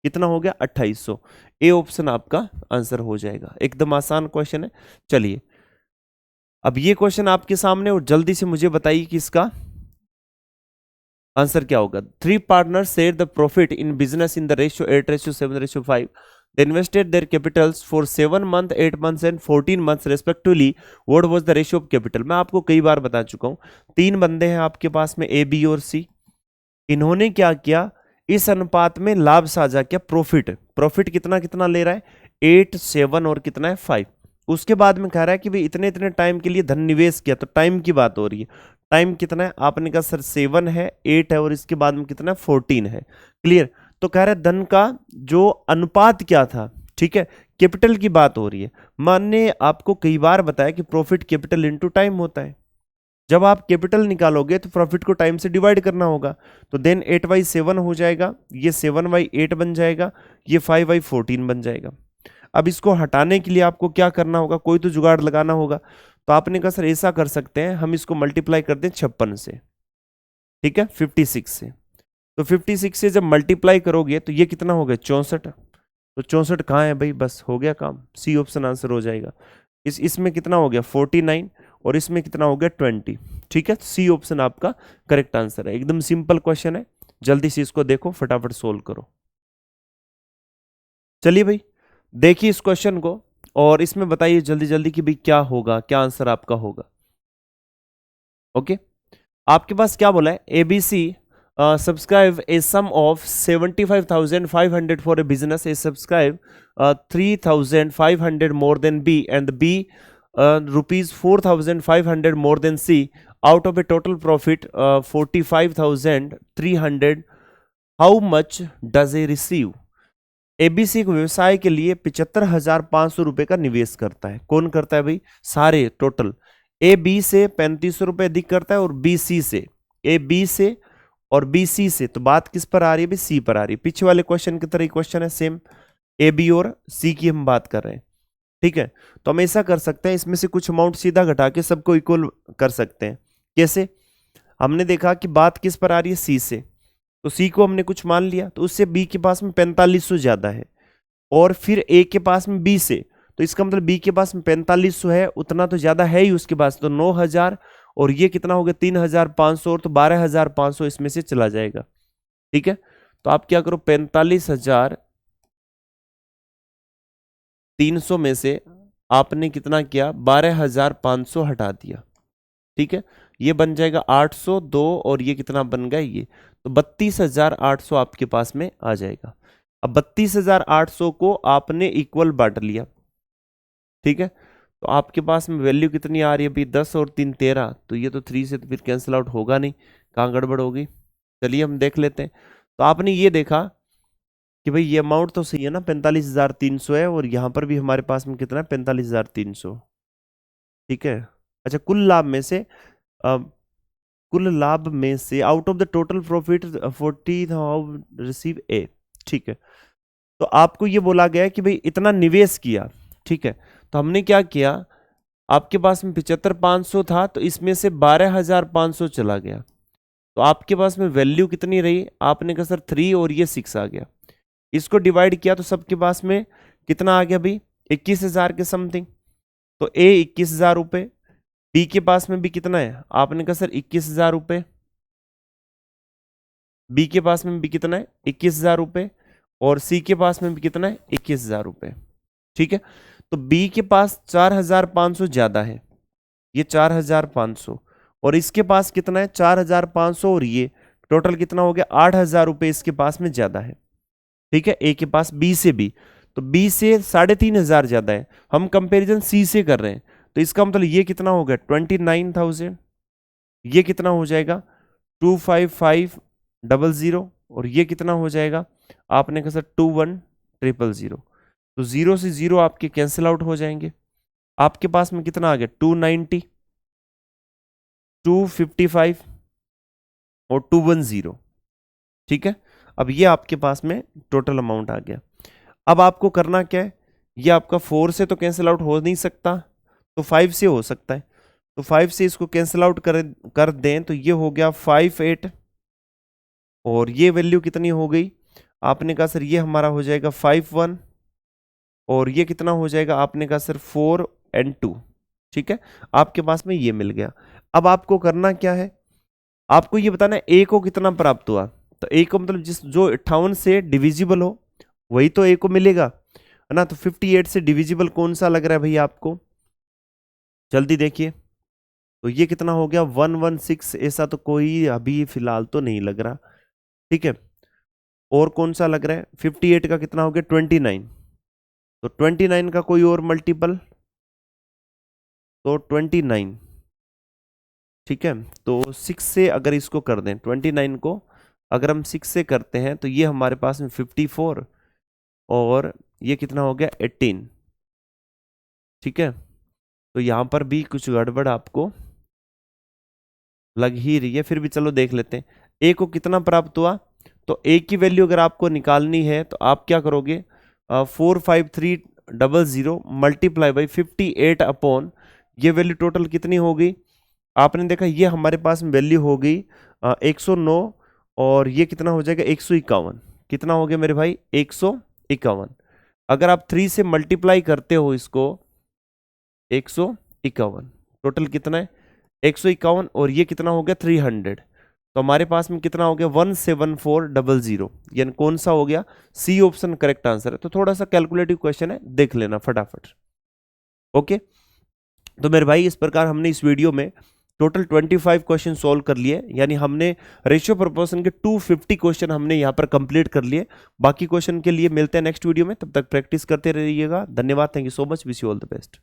Speaker 1: कितना हो गया 2800। ए ऑप्शन आपका आंसर हो जाएगा। एकदम आसान क्वेश्चन है। चलिए अब ये क्वेश्चन आपके सामने और जल्दी से मुझे बताइए कि इसका आंसर क्या होगा। 3 partners share the profit in business in the ratio 8:7:5। They invested their capitals for 7 months, 8 months and 14 months respectively. What was the ratio of capital? मैं आपको कई बार बता चुका हूं, 3 बंदे हैं आपके पास में ए बी और सी। इन्होंने क्या किया, इस अनुपात में लाभ साझा किया। प्रॉफिट कितना कितना ले रहा है 8, 7 और कितना है 5। उसके बाद में कह रहा है कि भाई इतने इतने टाइम के लिए धन निवेश किया, तो टाइम की बात हो रही है। टाइम कितना है, आपने कहा सर 7 है, 8 है और इसके बाद में कितना है 14 है। क्लियर। तो कह रहा है धन का जो अनुपात क्या था, ठीक है, कैपिटल की बात हो रही है। मैंने आपको कई बार बताया कि प्रॉफिट कैपिटल इनटू टाइम होता है। जब आप कैपिटल निकालोगे तो प्रॉफिट को टाइम से डिवाइड करना होगा, तो देन 8/7 हो जाएगा, ये 7/8 बन जाएगा, ये 5/14 बन जाएगा। अब इसको हटाने के लिए आपको क्या करना होगा, कोई तो जुगाड़ लगाना होगा। तो आपने कहा सर ऐसा कर सकते हैं, हम इसको मल्टीप्लाई कर दें 56 से, ठीक है 56 से। तो 56 से जब मल्टीप्लाई करोगे तो ये कितना हो गया 64। तो 64 कहाँ है भाई, बस हो गया काम, सी ऑप्शन आंसर हो जाएगा। इसमें कितना हो गया 49 और इसमें कितना हो गया 20। ठीक है, सी ऑप्शन आपका करेक्ट आंसर है। एकदम सिंपल क्वेश्चन है, जल्दी से इसको देखो, फटाफट सोल्व करो। चलिए भाई देखिए इस क्वेश्चन को और इसमें बताइए जल्दी जल्दी कि भाई क्या होगा, क्या आंसर आपका होगा। ओके, आपके पास क्या बोला है, ABC subscribe a sum of 75,500 for a business, a subscribe 3,500 more than B and B rupees 4,500 more than C out of a total profit 45,300. How much does he receive? ABC एक व्यवसाय के लिए 75,500 रुपए का निवेश करता है। कौन करता है भाई, सारे टोटल। ए बी से 3500 रुपए अधिक करता है और बी सी से, ए बी से और बी सी से। तो बात किस पर आ रही है भाई, सी पर आ रही है। पीछे वाले क्वेश्चन की तरह क्वेश्चन है सेम, ए बी और सी की हम बात कर रहे हैं। ठीक है, तो हम ऐसा कर सकते हैं, इसमें से कुछ अमाउंट सीधा घटा के सबको इक्वल कर सकते हैं। कैसे, हमने देखा कि बात किस पर आ रही है, सी से, तो सी को हमने कुछ मान लिया, तो उससे बी के पास में 4500 ज्यादा है, और फिर ए के पास में बी से, तो इसका मतलब बी के पास में 4500 है, उतना तो ज्यादा है ही उसके पास, तो 9000 और ये कितना हो गया 3500 और तो 12500 इसमें से चला जाएगा। ठीक है, तो आप क्या करो 45,300 में से आपने कितना किया 12,500 हटा दिया। ठीक है, ये बन जाएगा 802 और ये कितना बन गया ये, तो 32,800 आपके पास में आ जाएगा। अब 32,800 को आपने इक्वल बांट लिया। ठीक है, तो आपके पास में वैल्यू कितनी आ रही है भाई 10 और 3 13, तो ये तो 3 से तो फिर कैंसिल आउट होगा नहीं, कहाँ गड़बड़ होगी। चलिए हम देख लेते हैं। तो आपने ये देखा कि भाई ये अमाउंट तो सही है ना, 45,300 है, और यहाँ पर भी हमारे पास में कितना है 45,300। ठीक है, अच्छा कुल लाभ में से out of the total profit 40,000 receive ए। ठीक है, तो आपको ये बोला गया कि भाई इतना निवेश किया। ठीक है, तो हमने क्या किया, आपके पास में 75,500 था, तो इसमें से 12,500 चला गया, तो आपके पास में वैल्यू कितनी रही, आपने कहा सर 3 और ये 6 आ गया। इसको डिवाइड किया तो सबके पास में कितना आ गया भाई 21,000 के समथिंग। तो ए 21,000 रुपये, बी के पास में भी कितना है, आपने कहा सर 21,000 रुपये, बी के पास में भी कितना है 21,000 रुपये, और सी के पास में भी कितना है 21,000 रुपये। ठीक है, तो बी के पास 4,500 ज्यादा है, ये 4,500, और इसके पास कितना है 4,500, और ये टोटल कितना हो गया 8,000 रुपये इसके पास में ज्यादा है। ठीक है, ए के पास बी से भी, तो बी से 3,500 ज्यादा है, हम कंपैरिजन सी से कर रहे हैं, तो इसका मतलब ये कितना हो गया 29,000, ये कितना हो जाएगा 25,500, और ये कितना हो जाएगा आपने कहा सर 21,000। तो जीरो से जीरो आपके कैंसिल आउट हो जाएंगे, आपके पास में कितना आ गया 290, 255 और 210। ठीक है, अब ये आपके पास में टोटल अमाउंट आ गया। अब आपको करना क्या है, ये आपका 4 से तो कैंसिल आउट हो नहीं सकता, तो 5 से हो सकता है, तो 5 से इसको कैंसिल आउट कर दें तो ये हो गया 58, और ये वैल्यू कितनी हो गई आपने कहा सर ये हमारा हो जाएगा 51, और ये कितना हो जाएगा आपने कहा सर 4 और 2। ठीक है, आपके पास में ये मिल गया। अब आपको करना क्या है, आपको ये बताना है ए को कितना प्राप्त हुआ, तो ए को मतलब जो 58 से डिविजिबल हो वही तो ए को मिलेगा, है ना। तो 58 से डिविजिबल कौन सा लग रहा है भैया आपको, जल्दी देखिए। तो ये कितना हो गया 116, ऐसा तो कोई अभी फिलहाल तो नहीं लग रहा। ठीक है, और कौन सा लग रहा है 58 का कितना हो गया 29, तो 29 का कोई और मल्टीपल, तो 29। ठीक है, तो 6 से अगर इसको कर दें 29 को अगर हम 6 से करते हैं तो ये हमारे पास में 54, और ये कितना हो गया 18। ठीक है, तो यहां पर भी कुछ गड़बड़ आपको लग ही रही है, फिर भी चलो देख लेते हैं ए को कितना प्राप्त हुआ। तो ए की वैल्यू अगर आपको निकालनी है तो आप क्या करोगे 45300 मल्टीप्लाई बाई 58 अपॉन, ये वैल्यू टोटल कितनी हो गई आपने देखा, ये हमारे पास में वैल्यू हो गई 109, और ये कितना हो जाएगा 151। कितना हो गया मेरे भाई 151। अगर आप 3 से मल्टीप्लाई करते हो इसको 151, टोटल कितना है 151, और ये कितना हो गया 300, तो हमारे पास में कितना हो गया 17400, यानी कौन सा हो गया सी ऑप्शन करेक्ट आंसर है। तो थोड़ा सा कैलकुलेटिव क्वेश्चन है, देख लेना फटाफट। ओके, तो मेरे भाई इस प्रकार हमने इस वीडियो में टोटल 25 क्वेश्चन सॉल्व कर लिए, यानी हमने रेशियो प्रोपोर्शन के 250 क्वेश्चन हमने यहाँ पर कंप्लीट कर लिए। बाकी क्वेश्चन के लिए मिलते हैं नेक्स्ट वीडियो में, तब तक प्रैक्टिस करते रहिएगा। धन्यवाद, thank you so much, wish you all the best.